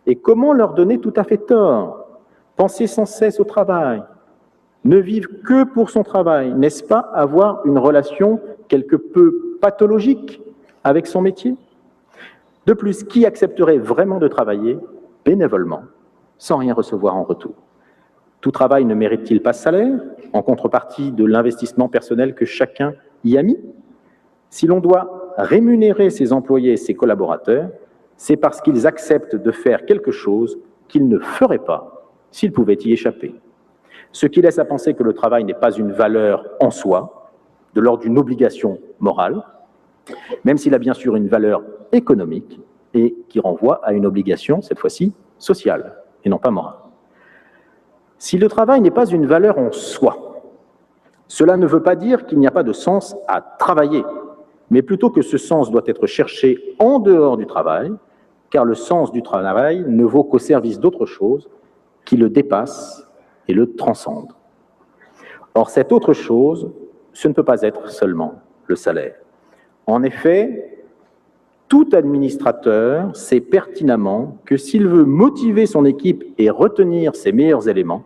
Et comment leur donner tout à fait tort? Penser sans cesse au travail, ne vivre que pour son travail, n'est-ce pas avoir une relation quelque peu pathologique avec son métier? De plus, qui accepterait vraiment de travailler bénévolement, sans rien recevoir en retour? Tout travail ne mérite-t-il pas salaire, en contrepartie de l'investissement personnel que chacun y a mis? Si l'on doit rémunérer ses employés et ses collaborateurs, c'est parce qu'ils acceptent de faire quelque chose qu'ils ne feraient pas s'ils pouvaient y échapper. Ce qui laisse à penser que le travail n'est pas une valeur en soi, de l'ordre d'une obligation morale, même s'il a bien sûr une valeur économique et qui renvoie à une obligation, cette fois-ci, sociale et non pas morale. Si le travail n'est pas une valeur en soi, cela ne veut pas dire qu'il n'y a pas de sens à travailler, mais plutôt que ce sens doit être cherché en dehors du travail, car le sens du travail ne vaut qu'au service d'autre chose qui le dépasse et le transcende. Or, cette autre chose, ce ne peut pas être seulement le salaire. En effet, tout administrateur sait pertinemment que s'il veut motiver son équipe et retenir ses meilleurs éléments,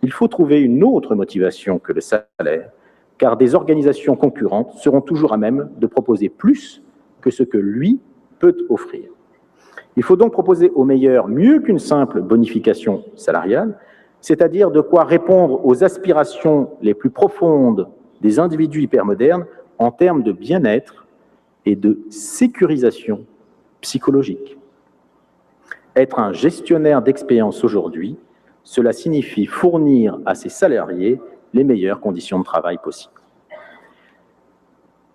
il faut trouver une autre motivation que le salaire, car des organisations concurrentes seront toujours à même de proposer plus que ce que lui peut offrir. Il faut donc proposer aux meilleurs mieux qu'une simple bonification salariale, c'est-à-dire de quoi répondre aux aspirations les plus profondes des individus hypermodernes en termes de bien-être et de sécurisation psychologique. Être un gestionnaire d'expérience aujourd'hui, cela signifie fournir à ses salariés les meilleures conditions de travail possibles.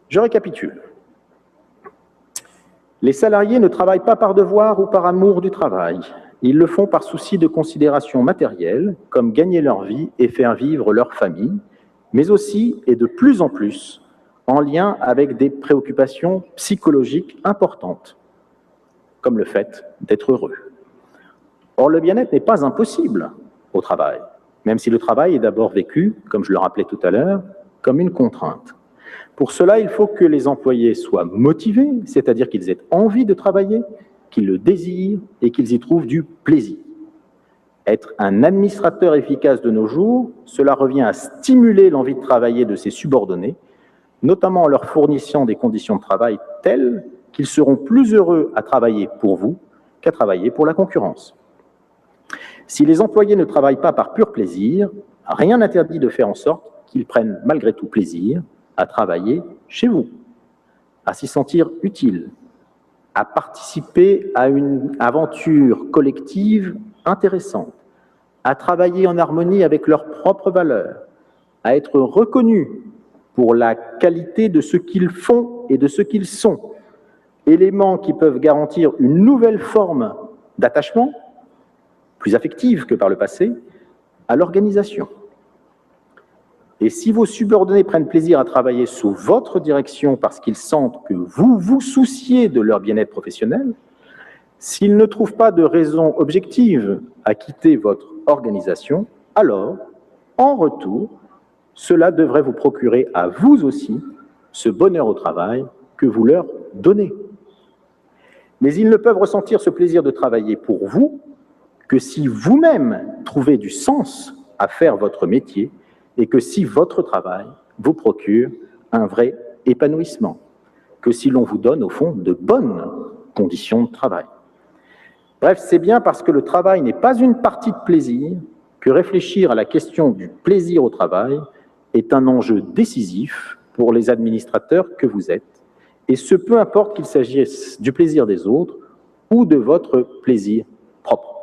Je récapitule. Les salariés ne travaillent pas par devoir ou par amour du travail. Ils le font par souci de considérations matérielles, comme gagner leur vie et faire vivre leur famille, mais aussi, et de plus en plus, en lien avec des préoccupations psychologiques importantes, comme le fait d'être heureux. Or, le bien-être n'est pas impossible au travail, même si le travail est d'abord vécu, comme je le rappelais tout à l'heure, comme une contrainte. Pour cela, il faut que les employés soient motivés, c'est-à-dire qu'ils aient envie de travailler, qu'ils le désirent et qu'ils y trouvent du plaisir. Être un administrateur efficace de nos jours, cela revient à stimuler l'envie de travailler de ses subordonnés, notamment en leur fournissant des conditions de travail telles qu'ils seront plus heureux à travailler pour vous qu'à travailler pour la concurrence. Si les employés ne travaillent pas par pur plaisir, rien n'interdit de faire en sorte qu'ils prennent malgré tout plaisir à travailler chez vous, à s'y sentir utiles, à participer à une aventure collective intéressante, à travailler en harmonie avec leurs propres valeurs, à être reconnus pour la qualité de ce qu'ils font et de ce qu'ils sont, éléments qui peuvent garantir une nouvelle forme d'attachement, plus affective que par le passé, à l'organisation. Et si vos subordonnés prennent plaisir à travailler sous votre direction parce qu'ils sentent que vous vous souciez de leur bien-être professionnel, s'ils ne trouvent pas de raison objective à quitter votre organisation, alors, en retour, cela devrait vous procurer à vous aussi ce bonheur au travail que vous leur donnez. Mais ils ne peuvent ressentir ce plaisir de travailler pour vous que si vous-même trouvez du sens à faire votre métier et que si votre travail vous procure un vrai épanouissement, que si l'on vous donne au fond de bonnes conditions de travail. Bref, c'est bien parce que le travail n'est pas une partie de plaisir que réfléchir à la question du plaisir au travail est un enjeu décisif pour les administrateurs que vous êtes, et ce peu importe qu'il s'agisse du plaisir des autres ou de votre plaisir propre.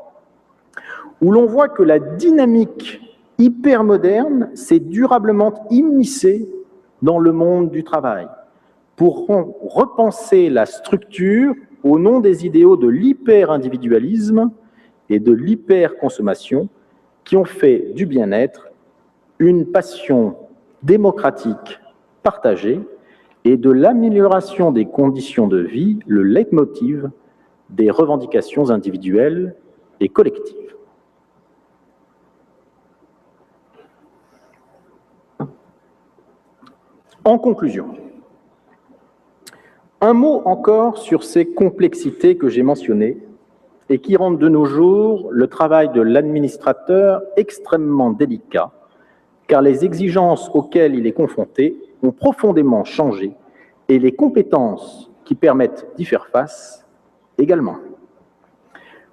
Où l'on voit que la dynamique hypermoderne s'est durablement immiscée dans le monde du travail pour repenser la structure au nom des idéaux de l'hyper-individualisme et de l'hyper-consommation qui ont fait du bien-être une passion démocratique partagée et de l'amélioration des conditions de vie le leitmotiv des revendications individuelles et collectives. En conclusion, un mot encore sur ces complexités que j'ai mentionnées et qui rendent de nos jours le travail de l'administrateur extrêmement délicat, car les exigences auxquelles il est confronté ont profondément changé et les compétences qui permettent d'y faire face également.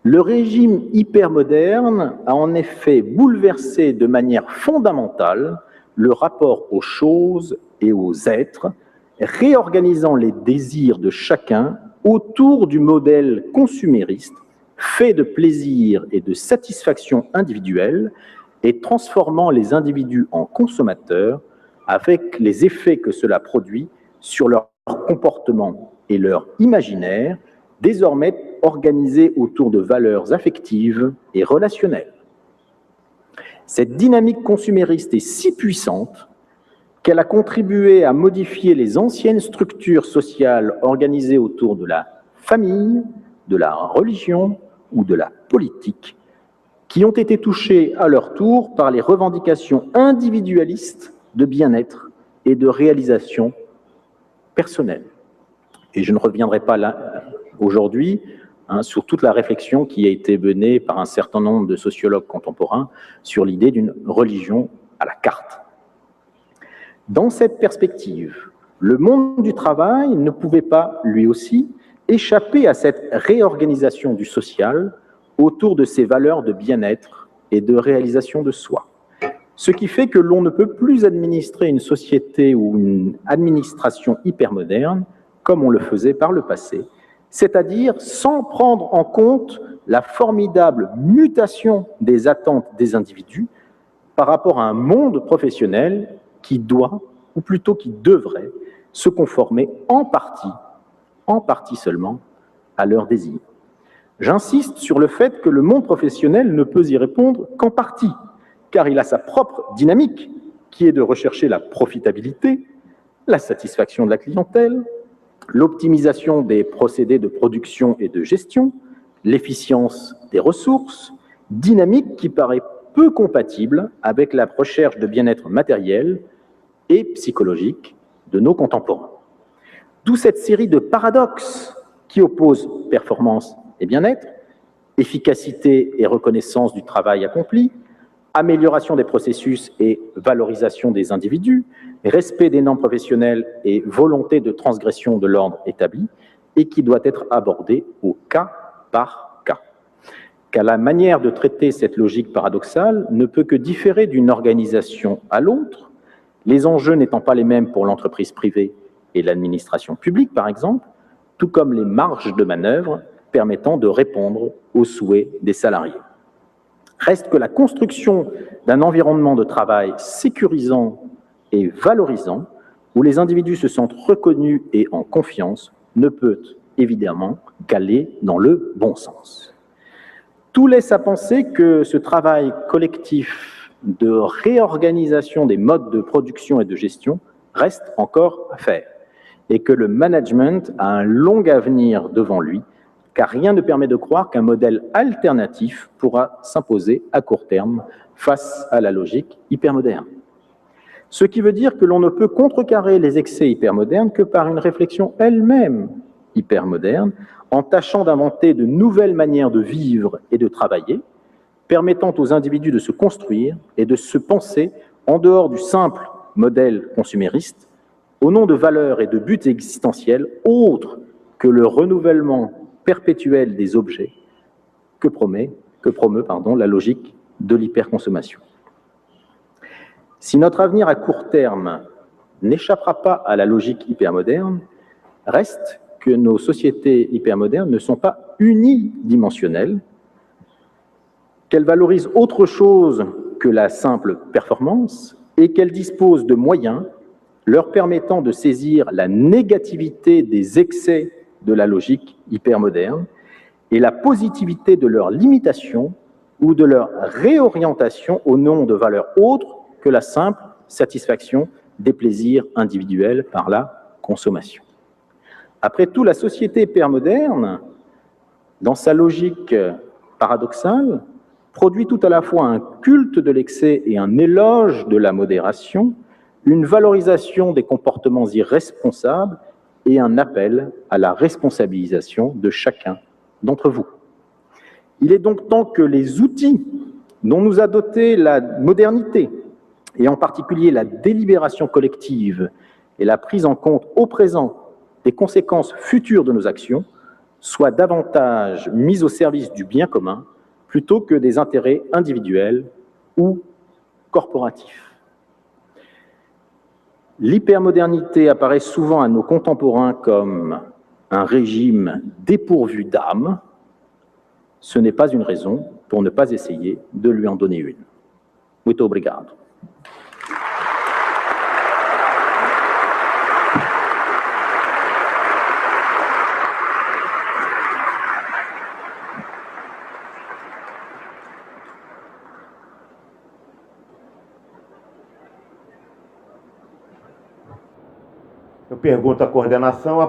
Le régime hypermoderne a en effet bouleversé de manière fondamentale le rapport aux choses et aux êtres, réorganisant les désirs de chacun autour du modèle consumériste, fait de plaisir et de satisfaction individuelle, et transformant les individus en consommateurs avec les effets que cela produit sur leur comportement et leur imaginaire, désormais organisés autour de valeurs affectives et relationnelles. Cette dynamique consumériste est si puissante qu'elle a contribué à modifier les anciennes structures sociales organisées autour de la famille, de la religion ou de la politique, qui ont été touchées à leur tour par les revendications individualistes de bien-être et de réalisation personnelle. Et je ne reviendrai pas là aujourd'hui sur toute la réflexion qui a été menée par un certain nombre de sociologues contemporains sur l'idée d'une religion à la carte. Dans cette perspective, le monde du travail ne pouvait pas, lui aussi, échapper à cette réorganisation du social autour de ces valeurs de bien-être et de réalisation de soi. Ce qui fait que l'on ne peut plus administrer une société ou une administration hypermoderne comme on le faisait par le passé, c'est-à-dire sans prendre en compte la formidable mutation des attentes des individus par rapport à un monde professionnel qui doit, ou plutôt qui devrait, se conformer en partie seulement, à leurs désirs. J'insiste sur le fait que le monde professionnel ne peut y répondre qu'en partie, car il a sa propre dynamique, qui est de rechercher la profitabilité, la satisfaction de la clientèle, l'optimisation des procédés de production et de gestion, l'efficience des ressources, dynamique qui paraît peu compatible avec la recherche de bien-être matériel et psychologique de nos contemporains. D'où cette série de paradoxes qui opposent performance et bien-être, efficacité et reconnaissance du travail accompli, amélioration des processus et valorisation des individus, respect des normes professionnelles et volonté de transgression de l'ordre établi, et qui doit être abordé au cas par cas. Car la manière de traiter cette logique paradoxale ne peut que différer d'une organisation à l'autre, les enjeux n'étant pas les mêmes pour l'entreprise privée et l'administration publique, par exemple, tout comme les marges de manœuvre permettant de répondre aux souhaits des salariés. Reste que la construction d'un environnement de travail sécurisant et valorisant, où les individus se sentent reconnus et en confiance, ne peut évidemment qu'aller dans le bon sens. Tout laisse à penser que ce travail collectif de réorganisation des modes de production et de gestion reste encore à faire, et que le management a un long avenir devant lui, car rien ne permet de croire qu'un modèle alternatif pourra s'imposer à court terme face à la logique hypermoderne. Ce qui veut dire que l'on ne peut contrecarrer les excès hypermodernes que par une réflexion elle-même hypermoderne, en tâchant d'inventer de nouvelles manières de vivre et de travailler, permettant aux individus de se construire et de se penser en dehors du simple modèle consumériste, au nom de valeurs et de buts existentiels autres que le renouvellement perpétuel des objets que promeut la logique de l'hyperconsommation. Si notre avenir à court terme n'échappera pas à la logique hypermoderne, reste que nos sociétés hypermodernes ne sont pas unidimensionnelles, qu'elles valorisent autre chose que la simple performance et qu'elles disposent de moyens leur permettant de saisir la négativité des excès de la logique hypermoderne et la positivité de leur limitation ou de leur réorientation au nom de valeurs autres que la simple satisfaction des plaisirs individuels par la consommation. Après tout, la société hypermoderne, dans sa logique paradoxale, produit tout à la fois un culte de l'excès et un éloge de la modération, une valorisation des comportements irresponsables et un appel à la responsabilisation de chacun d'entre vous. Il est donc temps que les outils dont nous a dotés la modernité, et en particulier la délibération collective et la prise en compte au présent des conséquences futures de nos actions, soient davantage mis au service du bien commun plutôt que des intérêts individuels ou corporatifs. L'hypermodernité apparaît souvent à nos contemporains comme un régime dépourvu d'âme. Ce n'est pas une raison pour ne pas essayer de lui en donner une. Muito obrigado. Eu pergunto à coordenação,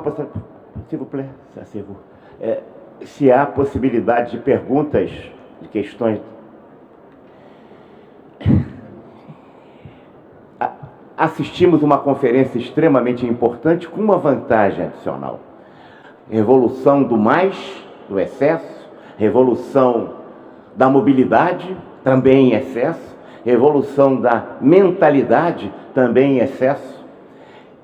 se há possibilidade de perguntas, de questões. Assistimos uma conferência extremamente importante com uma vantagem adicional. Revolução do mais, do excesso, revolução da mobilidade, também em excesso, revolução da mentalidade, também em excesso.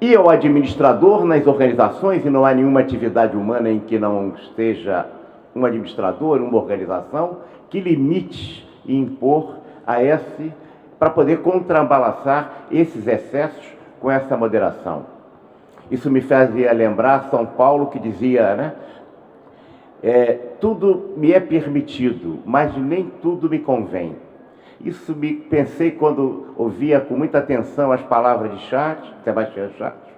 E ao administrador nas organizações, e não há nenhuma atividade humana em que não esteja um administrador, uma organização, que limite e impor a esse, para poder contrabalançar esses excessos com essa moderação. Isso me fazia lembrar São Paulo, que dizia, né? Tudo me é permitido, mas nem tudo me convém. Isso me pensei quando ouvia com muita atenção as palavras de Sebastião Chartres.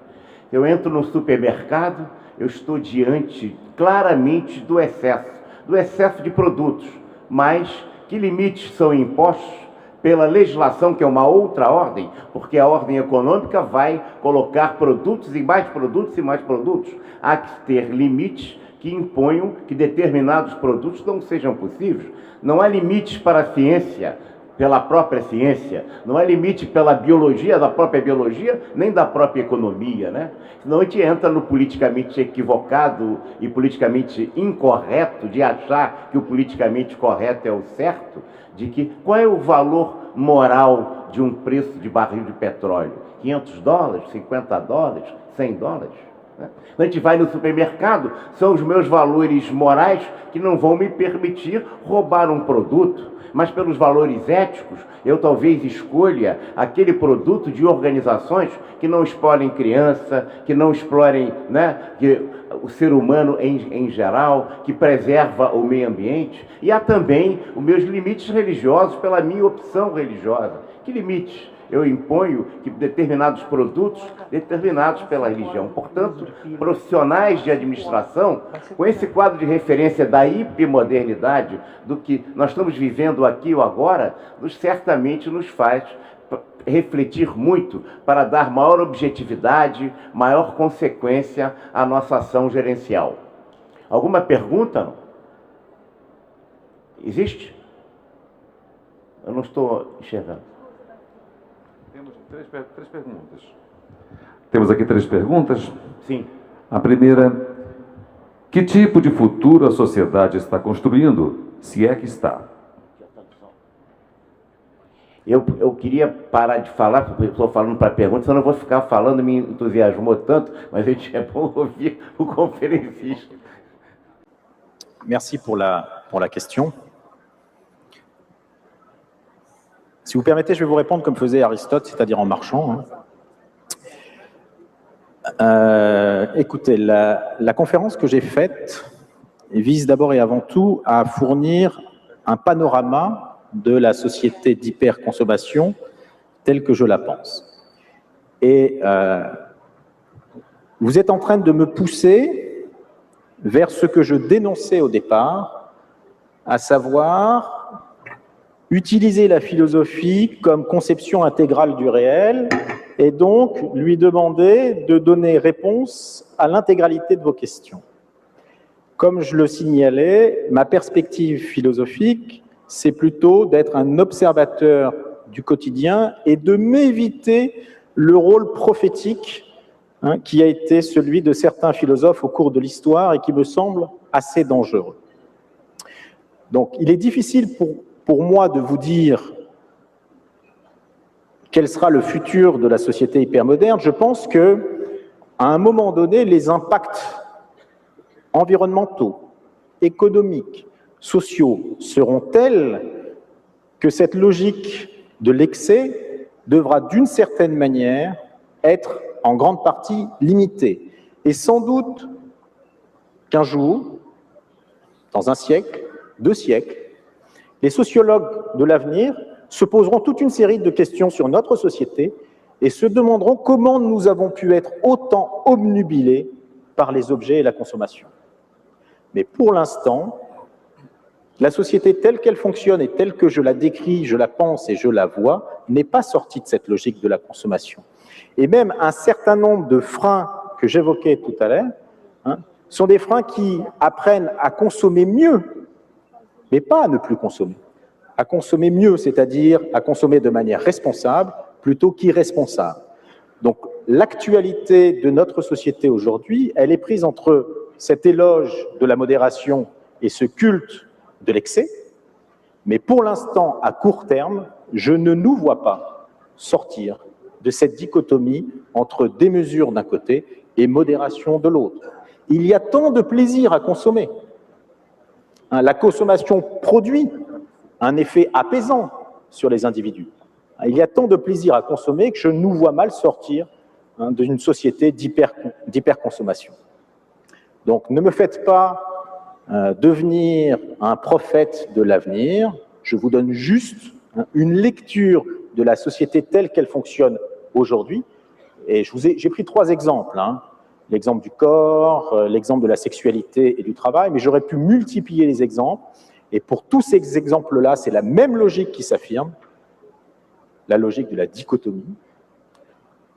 Eu entro no supermercado, eu estou diante claramente do excesso de produtos, mas que limites são impostos pela legislação, que é uma outra ordem, porque a ordem econômica vai colocar produtos e mais produtos e mais produtos. Há que ter limites que imponham que determinados produtos não sejam possíveis. Não há limites para a ciência, pela própria ciência, não há limite pela biologia, da própria biologia, nem da própria economia, né? Senão a gente entra no politicamente equivocado e politicamente incorreto de achar que o politicamente correto é o certo, de que qual é o valor moral de um preço de barril de petróleo? $500, $50, $100? Né? Quando a gente vai no supermercado, são os meus valores morais que não vão me permitir roubar um produto, mas pelos valores éticos, eu talvez escolha aquele produto de organizações que não explorem criança, que não explorem, né, o ser humano em geral, que preserva o meio ambiente. E há também os meus limites religiosos pela minha opção religiosa. Que limites eu imponho que determinados produtos, determinados pela religião? Portanto, profissionais de administração, com esse quadro de referência da hipermodernidade, do que nós estamos vivendo aqui ou agora, certamente nos faz refletir muito para dar maior objetividade, maior consequência à nossa ação gerencial. Alguma pergunta? Existe? Eu não estou enxergando. Temos três perguntas. Temos aqui 3 perguntas. Sim. A primeira: que tipo de futuro a sociedade está construindo, se é que está? Eu queria parar de falar, porque eu estou falando para a pergunta, senão eu vou ficar falando, me entusiasmou tanto, mas é bom ouvir o conferencista. Merci pour la question. Si vous permettez, je vais vous répondre comme faisait Aristote, c'est-à-dire en marchant. Écoutez, la conférence que j'ai faite vise d'abord et avant tout à fournir un panorama de la société d'hyperconsommation telle que je la pense. Et vous êtes en train de me pousser vers ce que je dénonçais au départ, à savoir utiliser la philosophie comme conception intégrale du réel et donc lui demander de donner réponse à l'intégralité de vos questions. Comme je le signalais, ma perspective philosophique, c'est plutôt d'être un observateur du quotidien et de m'éviter le rôle prophétique qui a été celui de certains philosophes au cours de l'histoire et qui me semble assez dangereux. Donc, il est difficile pour moi de vous dire quel sera le futur de la société hypermoderne. Je pense qu'à un moment donné, les impacts environnementaux, économiques, sociaux seront tels que cette logique de l'excès devra d'une certaine manière être en grande partie limitée. Et sans doute qu'un jour, dans un siècle, 2 siècles, les sociologues de l'avenir se poseront toute une série de questions sur notre société et se demanderont comment nous avons pu être autant obnubilés par les objets et la consommation. Mais pour l'instant, la société telle qu'elle fonctionne et telle que je la décris, je la pense et je la vois, n'est pas sortie de cette logique de la consommation. Et même un certain nombre de freins que j'évoquais tout à l'heure sont des freins qui apprennent à consommer mieux, mais pas à ne plus consommer. À consommer mieux, c'est-à-dire à consommer de manière responsable plutôt qu'irresponsable. Donc l'actualité de notre société aujourd'hui, elle est prise entre cet éloge de la modération et ce culte de l'excès, mais pour l'instant, à court terme, je ne nous vois pas sortir de cette dichotomie entre démesure d'un côté et modération de l'autre. Il y a tant de plaisir à consommer. La consommation produit un effet apaisant sur les individus. Il y a tant de plaisir à consommer que je nous vois mal sortir d'une société d'hyperconsommation. Donc ne me faites pas devenir un prophète de l'avenir, je vous donne juste une lecture de la société telle qu'elle fonctionne aujourd'hui. Et j'ai pris 3 exemples, l'exemple du corps, l'exemple de la sexualité et du travail, mais j'aurais pu multiplier les exemples. Et pour tous ces exemples-là, c'est la même logique qui s'affirme, la logique de la dichotomie.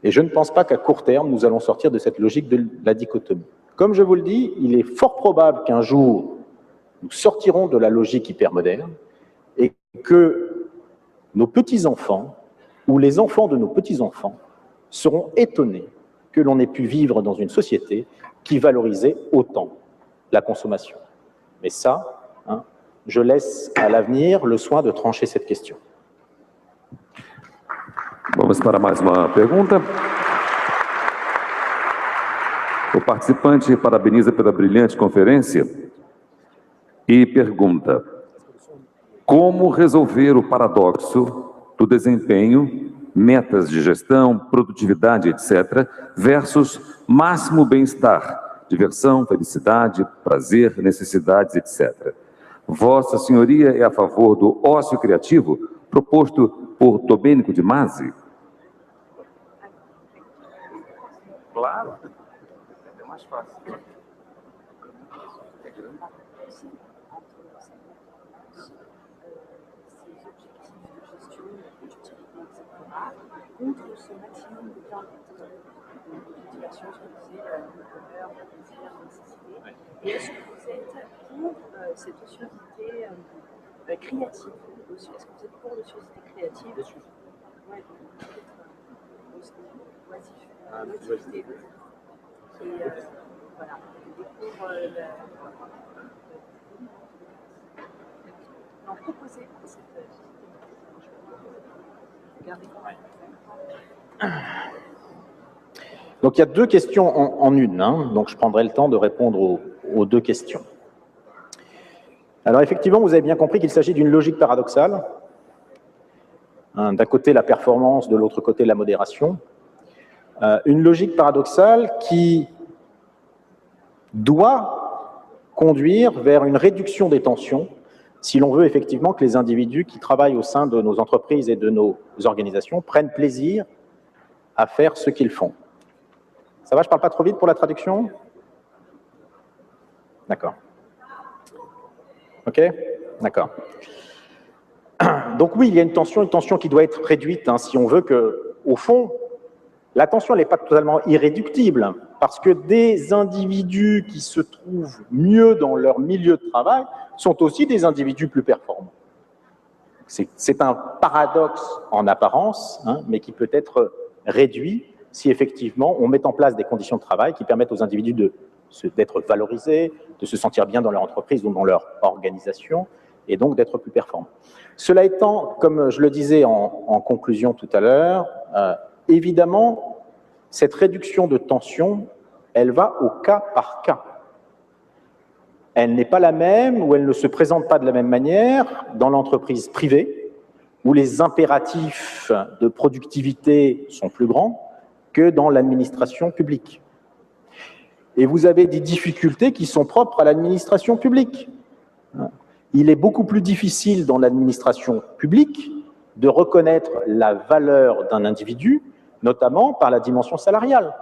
Et je ne pense pas qu'à court terme, nous allons sortir de cette logique de la dichotomie. Comme je vous le dis, il est fort probable qu'un jour, nous sortirons de la logique hypermoderne et que nos petits-enfants, ou les enfants de nos petits-enfants, seront étonnés que l'on ait pu vivre dans une société qui valorisait autant la consommation. Mais ça, je laisse à l'avenir le soin de trancher cette question. Vamos para mais uma pergunta. O participante parabeniza pela brilhante conferência e pergunta: como resolver o paradoxo do desempenho, metas de gestão, produtividade, etc., versus máximo bem-estar, diversão, felicidade, prazer, necessidades, etc. Vossa Senhoria é a favor do ócio criativo proposto por Domênico de Masi? Claro, é mais fácil. Contre ce maximum de bien-être, de motivation, ce que vous disiez, bonheur, plaisir, nécessité. Et est-ce que vous êtes pour cette ociosidité créative aussi? Est-ce que vous êtes pour l'ociosidité créative? Oui, peut-être l'oisiveté. Et voilà, et pour en proposer cette... Regardez. Donc il y a 2 questions en une, donc je prendrai le temps de répondre aux 2 questions. Alors effectivement, vous avez bien compris qu'il s'agit d'une logique paradoxale. D'un côté la performance, de l'autre côté la modération. Une logique paradoxale qui doit conduire vers une réduction des tensions si l'on veut effectivement que les individus qui travaillent au sein de nos entreprises et de nos organisations prennent plaisir à faire ce qu'ils font. Ça va, je ne parle pas trop vite pour la traduction? D'accord. OK? D'accord. Donc oui, il y a une tension qui doit être réduite si on veut que, au fond, la tension n'est pas totalement irréductible, parce que des individus qui se trouvent mieux dans leur milieu de travail sont aussi des individus plus performants. C'est un paradoxe en apparence, mais qui peut être réduit si effectivement on met en place des conditions de travail qui permettent aux individus d'être valorisés, de se sentir bien dans leur entreprise ou dans leur organisation, et donc d'être plus performants. Cela étant, comme je le disais en conclusion tout à l'heure, évidemment, cette réduction de tension, elle va au cas par cas. Elle n'est pas la même ou elle ne se présente pas de la même manière dans l'entreprise privée, où les impératifs de productivité sont plus grands que dans l'administration publique. Et vous avez des difficultés qui sont propres à l'administration publique. Il est beaucoup plus difficile dans l'administration publique de reconnaître la valeur d'un individu, notamment par la dimension salariale.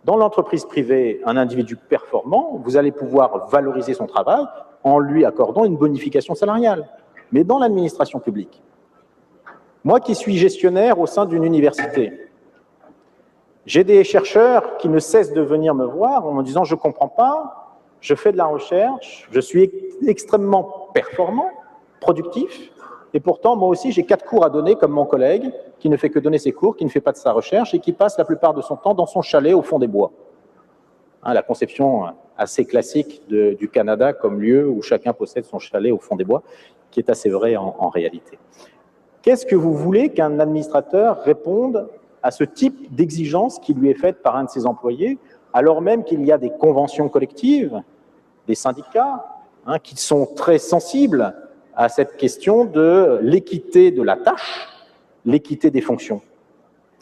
Dans l'entreprise privée, un individu performant, vous allez pouvoir valoriser son travail en lui accordant une bonification salariale. Mais dans l'administration publique, moi qui suis gestionnaire au sein d'une université, j'ai des chercheurs qui ne cessent de venir me voir en me disant « je ne comprends pas, je fais de la recherche, je suis extrêmement performant, productif, et pourtant, moi aussi, j'ai 4 cours à donner comme mon collègue, qui ne fait que donner ses cours, qui ne fait pas de sa recherche et qui passe la plupart de son temps dans son chalet au fond des bois. » La conception assez classique du Canada comme lieu où chacun possède son chalet au fond des bois, qui est assez vrai en réalité. Qu'est-ce que vous voulez qu'un administrateur réponde à ce type d'exigence qui lui est faite par un de ses employés, alors même qu'il y a des conventions collectives, des syndicats, qui sont très sensibles à cette question de l'équité de la tâche, l'équité des fonctions.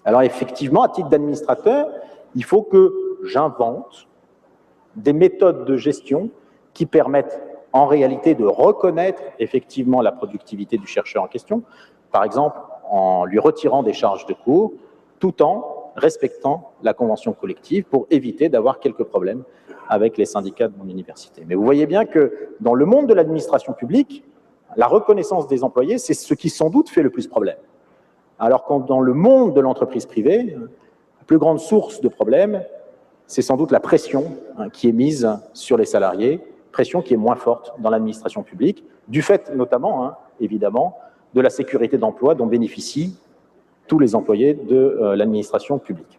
Alors effectivement, à titre d'administrateur, il faut que j'invente des méthodes de gestion qui permettent en réalité de reconnaître effectivement la productivité du chercheur en question, par exemple en lui retirant des charges de cours, tout en respectant la convention collective pour éviter d'avoir quelques problèmes avec les syndicats de mon université. Mais vous voyez bien que dans le monde de l'administration publique, la reconnaissance des employés, c'est ce qui sans doute fait le plus problème. Alors que dans le monde de l'entreprise privée, la plus grande source de problème, c'est sans doute la pression qui est mise sur les salariés, pression qui est moins forte dans l'administration publique, du fait notamment, évidemment, de la sécurité d'emploi dont bénéficient tous les employés de l'administration publique.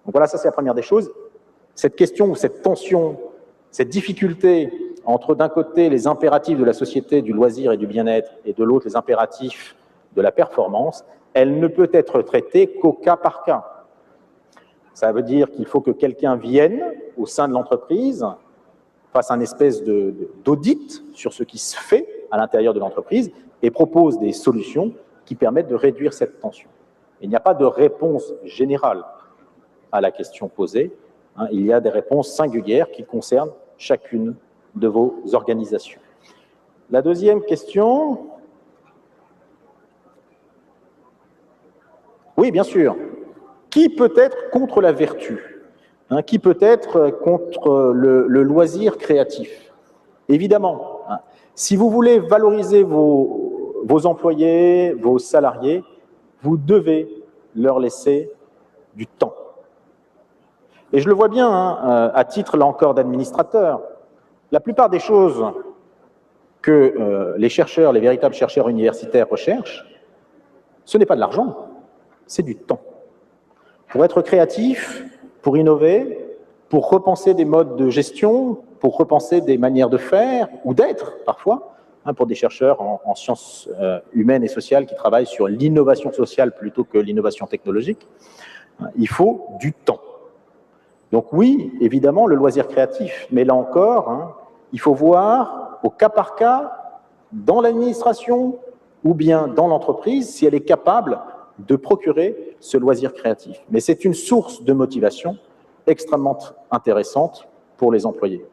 Donc voilà, ça c'est la première des choses. Cette question ou cette tension, cette difficulté entre d'un côté les impératifs de la société du loisir et du bien-être et de l'autre les impératifs de la performance, elle ne peut être traitée qu'au cas par cas. Ça veut dire qu'il faut que quelqu'un vienne au sein de l'entreprise, fasse un espèce d'audit sur ce qui se fait à l'intérieur de l'entreprise et propose des solutions qui permettent de réduire cette tension. Il n'y a pas de réponse générale à la question posée. Il y a des réponses singulières qui concernent chacune de vos organisations. La deuxième question. Oui, bien sûr. Qui peut être contre la vertu? Qui peut être contre le loisir créatif? Évidemment, si vous voulez valoriser vos employés, vos salariés, vous devez leur laisser du temps. Et je le vois bien, à titre, là encore, d'administrateur. La plupart des choses que les chercheurs, les véritables chercheurs universitaires recherchent, ce n'est pas de l'argent, c'est du temps. Pour être créatif, pour innover, pour repenser des modes de gestion, pour repenser des manières de faire, ou d'être, parfois, pour des chercheurs en sciences humaines et sociales qui travaillent sur l'innovation sociale plutôt que l'innovation technologique, il faut du temps. Donc oui, évidemment, le loisir créatif, mais là encore, il faut voir au cas par cas, dans l'administration ou bien dans l'entreprise, si elle est capable de procurer ce loisir créatif. Mais c'est une source de motivation extrêmement intéressante pour les employés.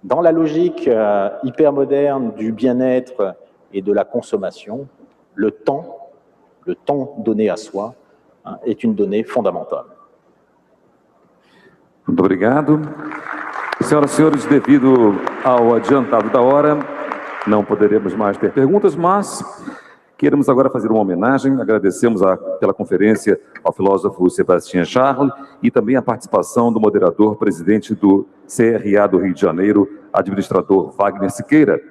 Dans la logique hyper moderne du bien-être et de la consommation, le temps donné à soi, est une donnée fondamentale. Muito obrigado. Senhoras e senhores, devido ao adiantado da hora, não poderemos mais ter perguntas, mas queremos agora fazer uma homenagem. Agradecemos pela conferência ao filósofo Sébastien Charles e também a participação do moderador, presidente do CRA do Rio de Janeiro, administrador Wagner Siqueira.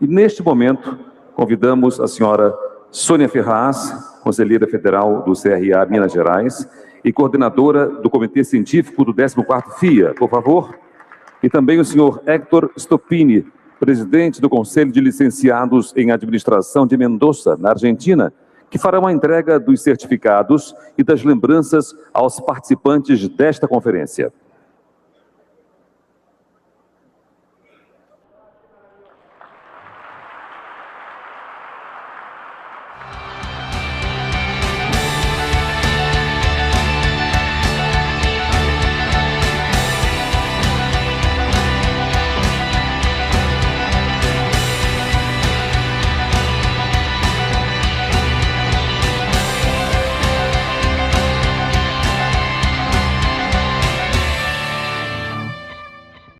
E neste momento, convidamos a senhora Sônia Ferraz, conselheira federal do CRA Minas Gerais e coordenadora do Comitê Científico do 14º FIA, por favor. E também o senhor Héctor Stoppini, presidente do Conselho de Licenciados em Administração de Mendoza, na Argentina, que farão a entrega dos certificados e das lembranças aos participantes desta conferência.